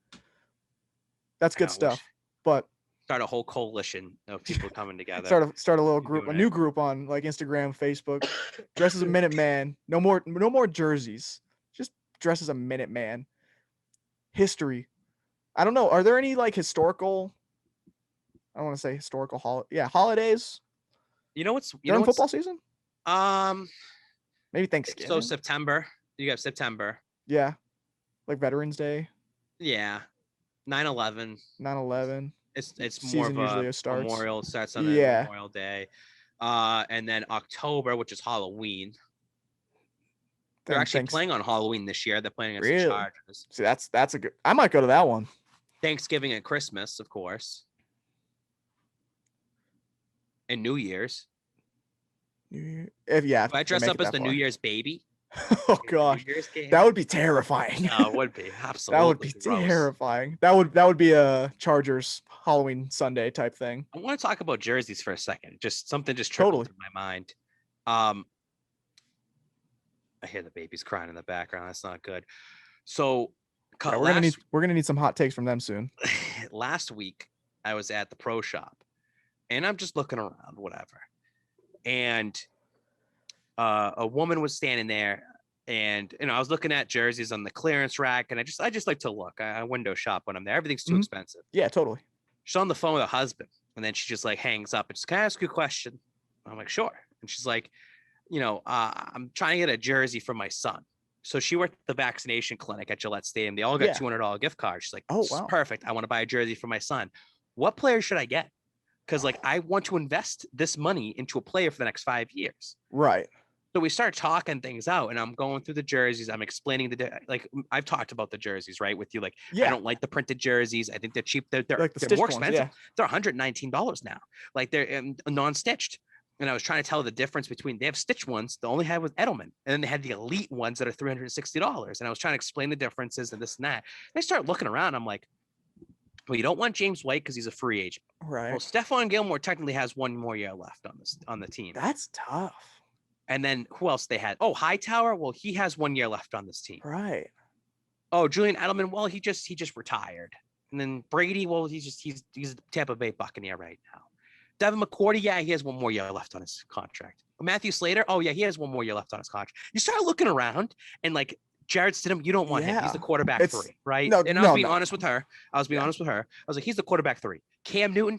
That's good stuff. But start a whole coalition of people coming together. Start a little group, a new group on like Instagram, Facebook. Dress as a Minuteman. No more jerseys. Just dress as a Minuteman. History. I don't know. Are there any like historical? I don't want to say historical holidays. You know what's during football season? Maybe Thanksgiving. So September. You got September. Yeah, like Veterans Day. Yeah, 9/11. 9/11. It's more of a Memorial. Starts on Memorial Day, and then October, which is Halloween. They're actually playing on Halloween this year. They're playing against the Chargers. See, that's a good. I might go to that one. Thanksgiving and Christmas, of course, and New Year's. If I dress up as the New Year's baby. Oh gosh, that would be terrifying. No, it would be absolutely. That would be terrifying. That would be a Chargers Halloween Sunday type thing. I want to talk about jerseys for a second. Just something trickled through my mind. I hear the babies crying in the background. That's not good. So we're gonna need some hot takes from them soon. Last week I was at the pro shop, and I'm just looking around, whatever, and a woman was standing there, and I was looking at jerseys on the clearance rack, and I just like to look. I window shop when I'm there. Everything's too expensive. Yeah, totally. She's on the phone with her husband, and then she just like hangs up and says, "Can I ask you a question?" I'm like, "Sure." And she's like, I'm trying to get a jersey for my son. So she worked at the vaccination clinic at Gillette Stadium. They all got $200 gift cards. She's like, "Oh, wow, perfect. I want to buy a jersey for my son. What player should I get? Because like I want to invest this money into a player for the next 5 years." Right. So we start talking things out, and I'm going through the jerseys. I'm explaining I've talked about the jerseys, right, with you. Like, I don't like the printed jerseys. I think they're cheap. They're more expensive. Ones, They're $119 now. Like they're non-stitched. And I was trying to tell the difference between, they have stitched ones. The only had was Edelman, and then they had the elite ones that are $360. And I was trying to explain the differences and this and that. And I start looking around. I'm like, well, you don't want James White because he's a free agent. Right. Well, Stephon Gilmore technically has one more year left on the team. That's tough. And then who else they had? Oh, Hightower. Well, he has 1 year left on this team. Right. Oh, Julian Edelman. Well, he just retired. And then Brady. Well, he's a Tampa Bay Buccaneer right now. Devin McCourty, he has 1 more year left on his contract. Matthew Slater, he has 1 more year left on his contract. You start looking around, and like Jarrett Stidham, you don't want him. He's the quarterback 3, right? I was being honest with her. I was like, he's the quarterback 3. Cam Newton,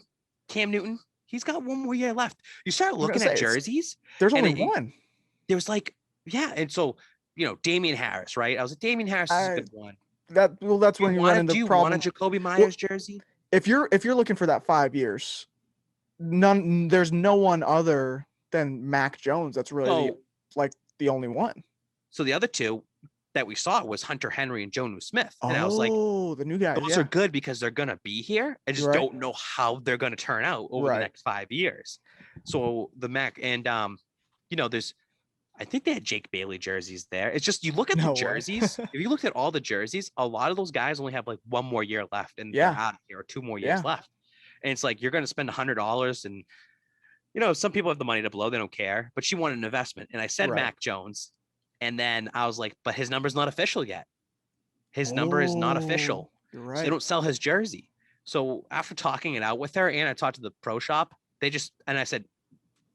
he's got 1 more year left. You start looking at jerseys. There's only one. There's like, and so Damian Harris, right? I was like, Damian Harris is a good one. That's when you run into the problem. Do you want a Jacoby Myers jersey? If you're looking for that 5 years. There's no one other than Mac Jones. That's really the only one. So the other two that we saw was Hunter Henry and Jonnu Smith. And I was like, the new guys. those are good because they're going to be here. I just don't know how they're going to turn out over the next 5 years. So the Mac and, I think they had Jake Bailey jerseys there. It's just, you look at the jerseys. If you looked at all the jerseys, a lot of those guys only have like 1 more year left and they're out of here, or 2 more years left. And it's like, you're going to spend $100 and, some people have the money to blow. They don't care, but she wanted an investment. And I said Mac Jones. And then I was like, but his number's not official yet. His number is not official. You're right. So they don't sell his jersey. So after talking it out with her, and I talked to the pro shop, and I said,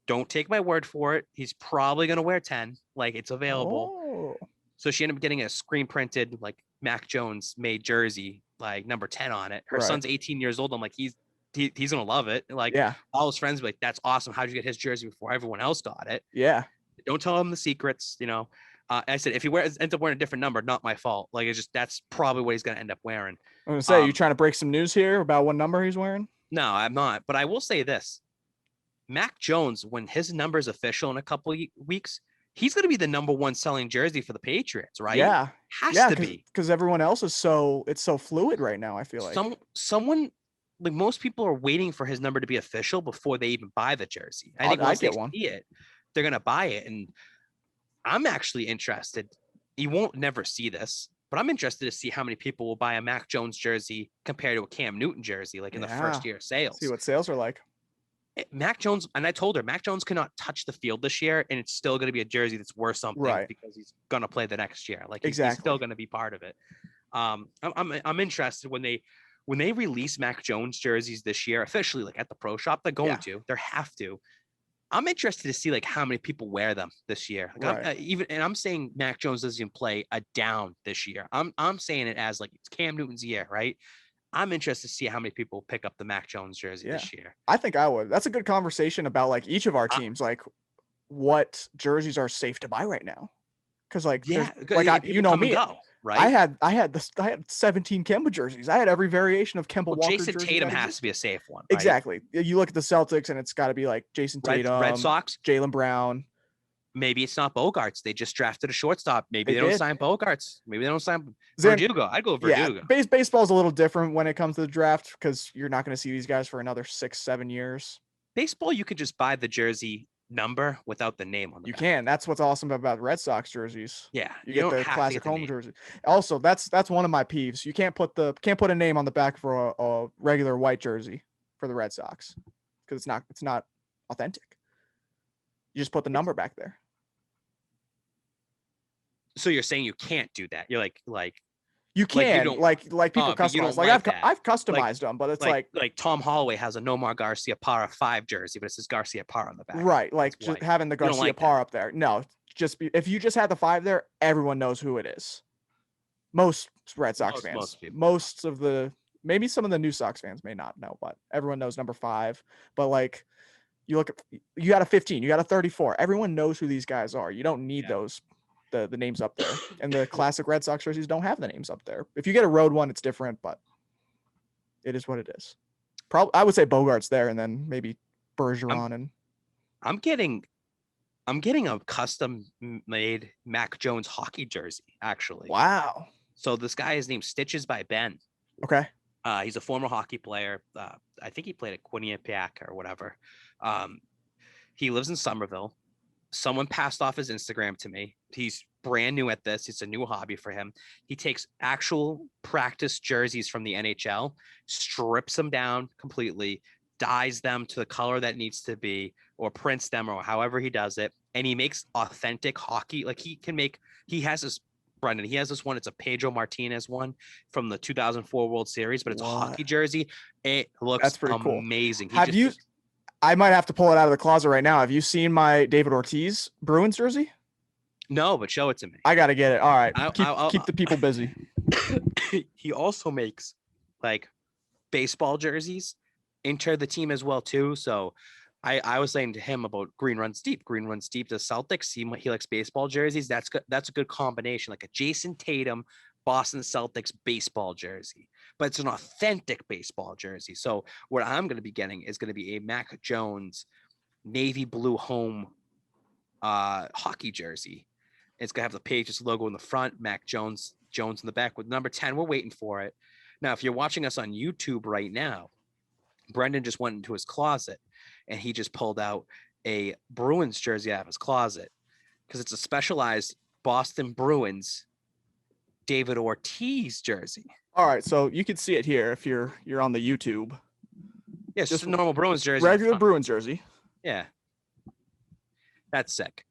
don't take my word for it. He's probably going to wear 10. Like, it's available. So she ended up getting a screen printed, like, Mac Jones made jersey, like number 10 on it. Her son's 18 years old. I'm like, he's going to love it. Like, all his friends were like, that's awesome. How'd you get his jersey before everyone else got it? Yeah. Don't tell him the secrets, I said, if he ends up wearing a different number, not my fault. Like, it's just, that's probably what he's going to end up wearing. I'm going to say, you trying to break some news here about what number he's wearing? No, I'm not. But I will say this. Mac Jones, when his number is official in a couple of weeks, he's going to be the number 1 selling jersey for the Patriots, right? Yeah. Has to be. Because everyone else is it's so fluid right now, I feel like. Someone, like, most people are waiting for his number to be official before they even buy the jersey. I think once they see it, they're going to buy it. And I'm actually interested. You won't never see this, but I'm interested to see how many people will buy a Mac Jones jersey compared to a Cam Newton jersey, like in the first year of sales. See what sales are like. Mac Jones, and I told her, Mac Jones cannot touch the field this year, and it's still going to be a jersey that's worth something because he's going to play the next year. Like, he's still going to be part of it. I'm interested when they release Mac Jones jerseys this year officially, like at the pro shop. They're going to, they have to. I'm interested to see like how many people wear them this year. Like, I'm saying Mac Jones doesn't even play a down this year. I'm saying it as like it's Cam Newton's year, right? I'm interested to see how many people pick up the Mac Jones jersey this year. I think I would. That's a good conversation about like each of our teams, like what jerseys are safe to buy right now. Because like, me, right? I had 17 Kemba jerseys. I had every variation of Kemba Walker. Jason Tatum has to be a safe one. Right? Exactly. You look at the Celtics and it's got to be like Jason Tatum, Red Sox, Jaylen Brown. Maybe it's not Bogarts. They just drafted a shortstop. Maybe they don't sign Bogarts. Maybe they don't sign Verdugo. I'd go Verdugo. Yeah, baseball is a little different when it comes to the draft because you're not going to see these guys for another 6-7 years. Baseball, you could just buy the jersey number without the name on the back. You can. That's what's awesome about Red Sox jerseys. Yeah, you get the classic home jersey. Also, that's one of my peeves. You can't put a name on the back for a regular white jersey for the Red Sox because it's not authentic. You just put the number back there. So you're saying you can't do that? You're like you can like people customize. Like I've customized them, but it's like Tom Holloway has a Nomar Garcia Parra 5 jersey, but it says Garcia Parra on the back. Right, like just having the Garcia Parra up there. No, if you just had the 5 there, everyone knows who it is. Most Red Sox fans, maybe some of the new Sox fans may not know, but everyone knows number 5. But like you got a 15, you got a 34. Everyone knows who these guys are. You don't need those. The names up there, and the classic Red Sox jerseys don't have the names up there. If you get a road one, it's different, but it is what it is. Probably, I would say Bogart's there, and then maybe Bergeron. I'm getting a custom made Mac Jones hockey jersey, actually. Wow. So this guy is named Stitches by Ben. Okay. He's a former hockey player. I think he played at Quinnipiac or whatever. He lives in Somerville. Someone passed off his Instagram to me. He's brand new at this. It's a new hobby for him. He takes actual practice jerseys from the NHL, strips them down completely, dyes them to the color that needs to be, or prints them, or however he does it. And he makes authentic hockey. Like he has this, Brendan, he has this one. It's a Pedro Martinez one from the 2004 World Series, but it's a hockey jersey. It looks amazing. Cool. I might have to pull it out of the closet right now. Have you seen my David Ortiz Bruins jersey? No, but show it to me. I got to get it. All right. Keep the people busy. He also makes like baseball jerseys, enter the team as well too. So I was saying to him about Green Runs Deep. Green Runs Deep to Celtics. He likes baseball jerseys. That's good. That's a good combination. Like a Jason Tatum Boston Celtics baseball jersey, but it's an authentic baseball jersey. So what I'm going to be getting is going to be a Mac Jones navy blue home hockey jersey. It's gonna have the Patriots logo in the front, Mac Jones in the back with number 10. We're waiting for it. Now, if you're watching us on YouTube right now, Brendan just went into his closet and he just pulled out a Bruins jersey out of his closet because it's a specialized Boston Bruins David Ortiz jersey. All right, so you can see it here if you're on the YouTube. Yeah, it's just a normal Bruins jersey. Regular Bruins jersey. Yeah. That's sick.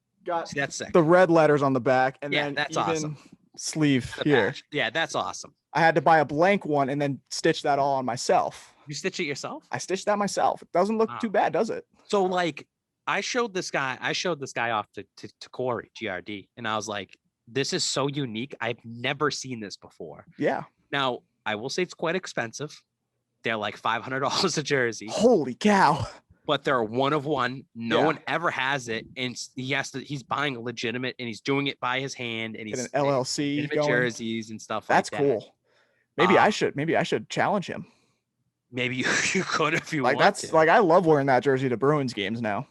See, that's sick. The red letters on the back, and yeah, then that's even awesome. Sleeve here. Patch. Yeah, that's awesome. I had to buy a blank one and then stitch that all on myself. You stitch it yourself? I stitched that myself. It doesn't look too bad, does it? So like I showed this guy off to Corey GRD, and I was like, this is so unique. I've never seen this before. Yeah. Now, I will say it's quite expensive. They're like $500 a jersey. Holy cow. But they're one of one. No one ever has it. And he's buying a legitimate, and he's doing it by his hand, and he's an LLC going. Jerseys and stuff like that. That's cool. Maybe I should challenge him. Maybe you could if you want to. Like I love wearing that jersey to Bruins games now.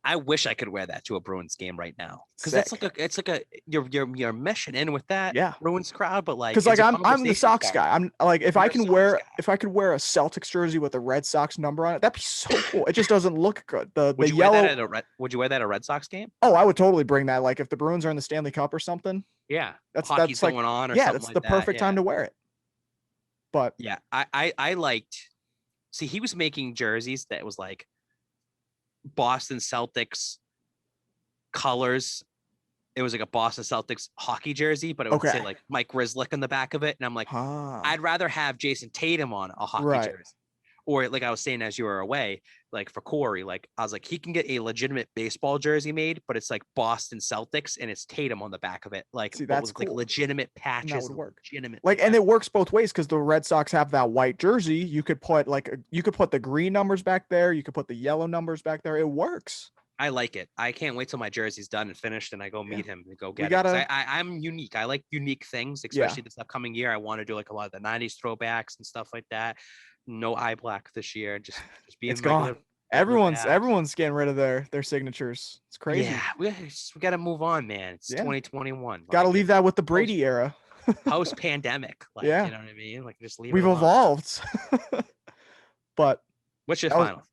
I wish I could wear that to a Bruins game right now, because it's like a you're meshing in with that Bruins crowd, but like because like I'm the Sox guy. I'm like if I could wear a Celtics jersey with a Red Sox number on it, that'd be so cool. It just doesn't look good. Would you yellow. Would you wear that at a Red Sox game? Oh, I would totally bring that. Like if the Bruins are in the Stanley Cup or something. Yeah, that's like, going on. Or that's the perfect time to wear it. But yeah, I liked. See, he was making jerseys that was like Boston Celtics colors. It was like a Boston Celtics hockey jersey, but it would say like Mike Grzelcyk in the back of it. And I'm like, I'd rather have Jason Tatum on a hockey jersey. Or like I was saying, as you were away, like for Corey, like I was like, he can get a legitimate baseball jersey made, but it's like Boston Celtics and it's Tatum on the back of it. Like, see, that's cool. Like legitimate patches. That would work. Legitimate like, and it works both ways because the Red Sox have that white jersey. You could put the green numbers back there. You could put the yellow numbers back there. It works. I like it. I can't wait till my jersey's done and finished and I go meet him and go get it. I'm unique. I like unique things, especially this upcoming year. I want to do like a lot of the 90s throwbacks and stuff like that. No eye black this year. Just be. It's gone. Everyone's getting rid of their signatures. It's crazy. Yeah, we got to move on, man. It's 2021. Got to leave that with the Brady era. Post pandemic. Like, you know what I mean? Like just leave. We've evolved. But what's your final?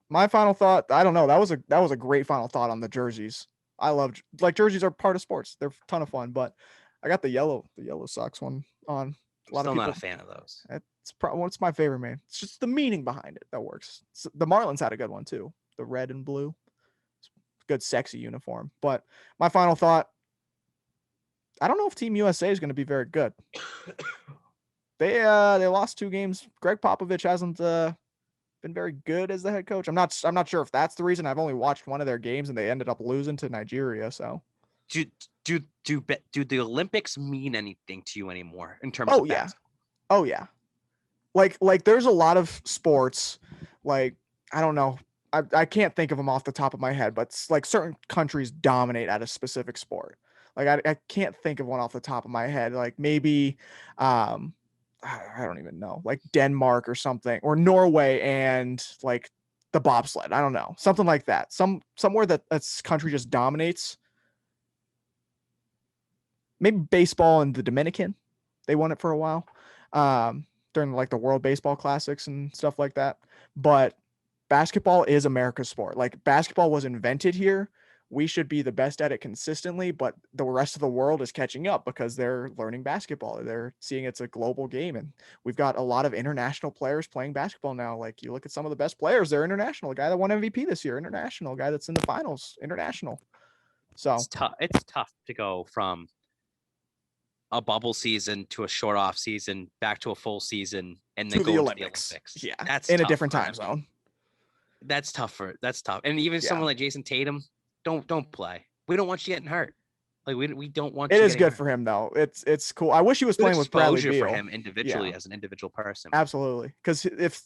My final thought. I don't know. That was a great final thought on the jerseys. I love jerseys are part of sports. They're a ton of fun. But I got the yellow Sox one on. Still not a fan of those. It's my favorite, man. It's just the meaning behind it that works. The Marlins had a good one too. The red and blue. Good, sexy uniform. But my final thought, I don't know if Team USA is going to be very good. They lost 2 games. Greg Popovich hasn't been very good as the head coach. I'm not sure if that's the reason. I've only watched one of their games and they ended up losing to Nigeria. So do the Olympics mean anything to you anymore in terms of basketball? Oh yeah. Like there's a lot of sports, like, I don't know. I can't think of them off the top of my head, but like certain countries dominate at a specific sport. Like I can't think of one off the top of my head. Like maybe, I don't even know, like Denmark or something, or Norway and like the bobsled. I don't know. Something like that. Somewhere that country just dominates. Maybe baseball in the Dominican. They won it for a while. During like the World Baseball Classics and stuff like that. But basketball is America's sport. Like basketball was invented here. We should be the best at it consistently, but the rest of the world is catching up because they're learning basketball. They're seeing it's a global game. And we've got a lot of international players playing basketball now. Like you look at some of the best players, they're international. A guy that won MVP this year, international. A guy that's in the finals, international. So it's tough to go from a bubble season to a short off season, back to a full season, and then go to the Olympics. Yeah, that's in a different time zone. That's tough. That's tough. And even someone like Jason Tatum, don't play. We don't want you getting hurt. Like we don't want. It is good for him though. It's cool. I wish he was playing with Bradley Beal for him individually as an individual person. Absolutely, because if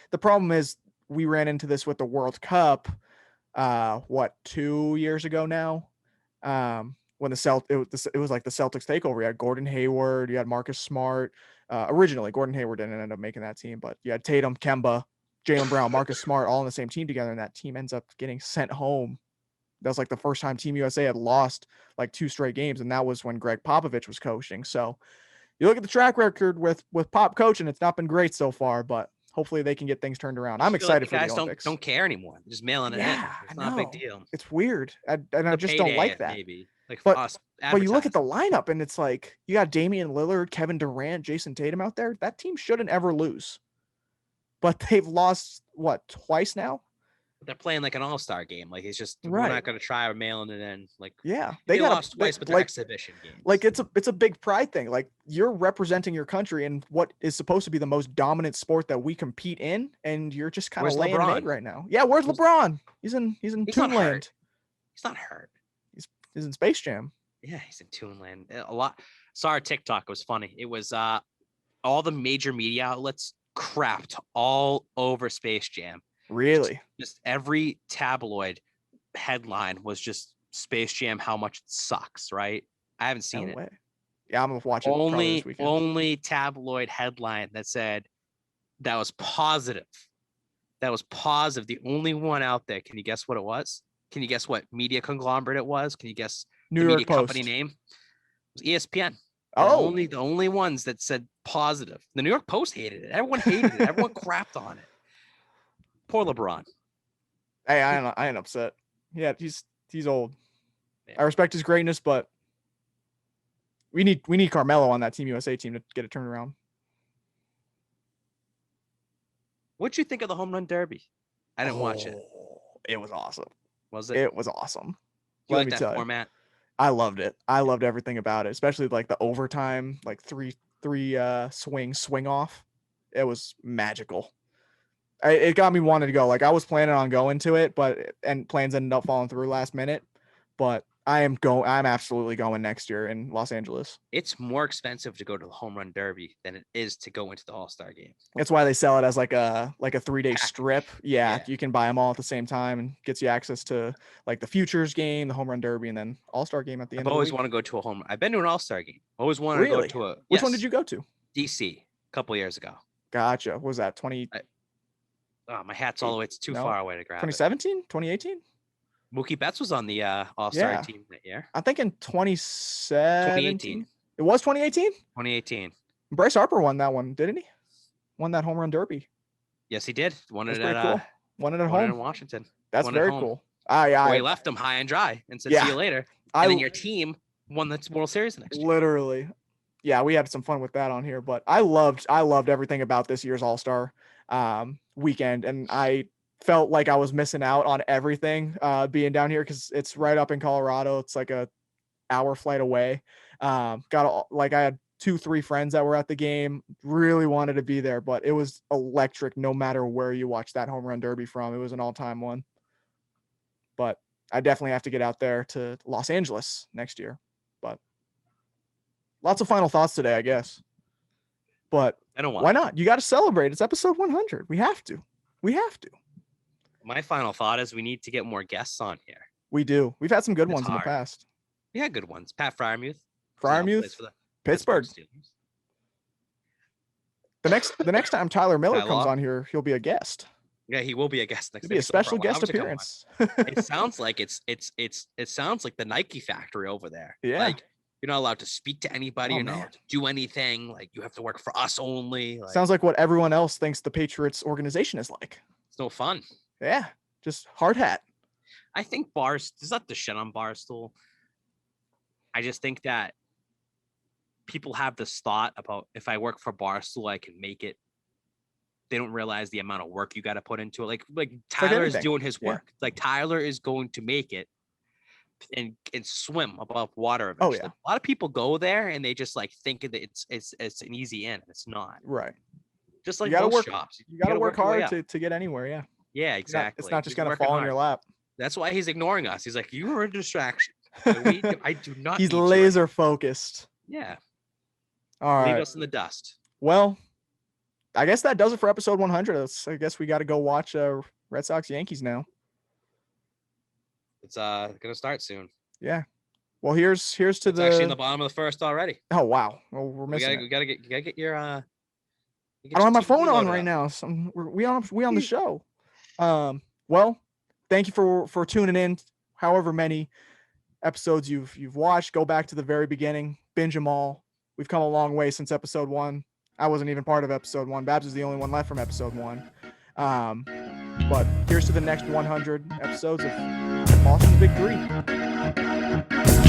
the problem is we ran into this with the World Cup, 2 years ago now. When it was like the Celtics takeover. You had Gordon Hayward, you had Marcus Smart. Originally, Gordon Hayward didn't end up making that team, but you had Tatum, Kemba, Jaylen Brown, Marcus Smart, all on the same team together, and that team ends up getting sent home. That was like the first time Team USA had lost like 2 straight games, and that was when Greg Popovich was coaching. So you look at the track record with Pop coaching, it's not been great so far, but hopefully they can get things turned around. I'm excited for the Olympics. Don't care anymore. They're just mailing it in. It's not a big deal. It's weird, and I just don't like that. Maybe like but us. But you look at the lineup, and it's like you got Damian Lillard, Kevin Durant, Jason Tatum out there. That team shouldn't ever lose, but they've lost twice now. They're playing like an all-star game. Like it's just we're not going to try mailing it in. Like they lost twice with their exhibition games. Like it's a big pride thing. Like you're representing your country in what is supposed to be the most dominant sport that we compete in, and you're just kind of laying an egg right now. Yeah, where's LeBron? He's in Toonland. He's not hurt. He's in Space Jam. Yeah, he's in Toonland. A lot. Saw our TikTok. It was funny. It was all the major media outlets crapped all over Space Jam. Really? Just every tabloid headline was just Space Jam, how much it sucks, right? I haven't seen it. Way. Yeah, I'm gonna watch it. Only tabloid headline that said that was positive. That was positive. The only one out there. Can you guess what it was? Can you guess what media conglomerate it was? Can you guess New York Post company name? It was ESPN. Oh, the only ones that said positive. The New York Post hated it. Everyone hated it. Everyone crapped on it. Poor LeBron. Hey, I ain't upset. Yeah, he's old. Yeah. I respect his greatness, but we need Carmelo on that Team USA team to get it turned around. What'd you think of the home run derby? I didn't watch it. It was awesome. Was it? It was awesome. You like that format? I loved it. I loved everything about it, especially like the overtime, like three swing off. It was magical. It got me wanting to go. Like I was planning on going to it, and plans ended up falling through last minute. But I'm absolutely going next year in Los Angeles. It's more expensive to go to the home run derby than it is to go into the All-Star game. That's why they sell it as like a 3-day strip. Yeah, you can buy them all at the same time and gets you access to like the Futures game, the home run derby, and then All-Star game at the end. I've always wanted to go to a home. I've been to an All-Star game. Always wanted to go to a. Which one did you go to? DC a couple years ago. Gotcha. What was that 20? My hat's all the way. It's too far away to grab. 2017, 2018. Mookie Betts was on the All-Star team that year. I think in 2018. It was 2018? 2018. Bryce Harper won that one, didn't he? Won that home run derby. Yes, he did. Won it at cool. Won it at home in Washington. That's very cool. He left him high and dry and said, see you later. And then your team won the World Series the next year. Literally. Yeah, we had some fun with that on here, but I loved everything about this year's All-Star weekend, and I felt like I was missing out on everything being down here because it's right up in Colorado. It's like a hour flight away. I had 2-3 friends that were at the game, really wanted to be there, but it was electric no matter where you watch that home run derby from. It was an all-time one. But I definitely have to get out there to Los Angeles next year. But lots of final thoughts today, I guess. But why not? You got to celebrate. It's episode 100. We have to. My final thought is we need to get more guests on here. We do. We've had some good ones in the past. We had good ones. Pat Fryermuth. Fryermuth, Pittsburgh. The next time Tyler Miller comes on here, he'll be a guest. Yeah, he will be a guest next. It'll be a special guest appearance. It sounds like it sounds like the Nike factory over there. Yeah. Like you're not allowed to speak to anybody. You're not allowed to do anything. Like you have to work for us only. Sounds like what everyone else thinks the Patriots organization is like. It's no fun. Yeah, just hard hat. I think is not the shit on Barstool. I just think that people have this thought about if I work for Barstool, I can make it. They don't realize the amount of work you got to put into it. Like Tyler is doing his work. Yeah. Like Tyler is going to make it and swim above water eventually. Oh, yeah. A lot of people go there and they just like think that it's an easy in. It's not. Right. Just like most shops. You got to work hard to get anywhere. Yeah. Yeah, exactly. It's not just going to fall in your lap. That's why he's ignoring us. He's like, you are a distraction. I do not. He's laser focused. Yeah. All right. Leave us in the dust. Well, I guess that does it for episode 100. I guess we got to go watch Red Sox Yankees now. It's gonna start soon. Yeah. Well, here's to it's actually in the bottom of the first already. Oh wow. Well, we're missing. You gotta get your I don't have my phone on right now. So we on the show. Well, thank you for tuning in. However many episodes you've watched, go back to the very beginning, binge them all. We've come a long way since episode 1. I wasn't even part of episode 1. Babz is the only one left from episode 1. But here's to the next 100 episodes of Boston's Big 3.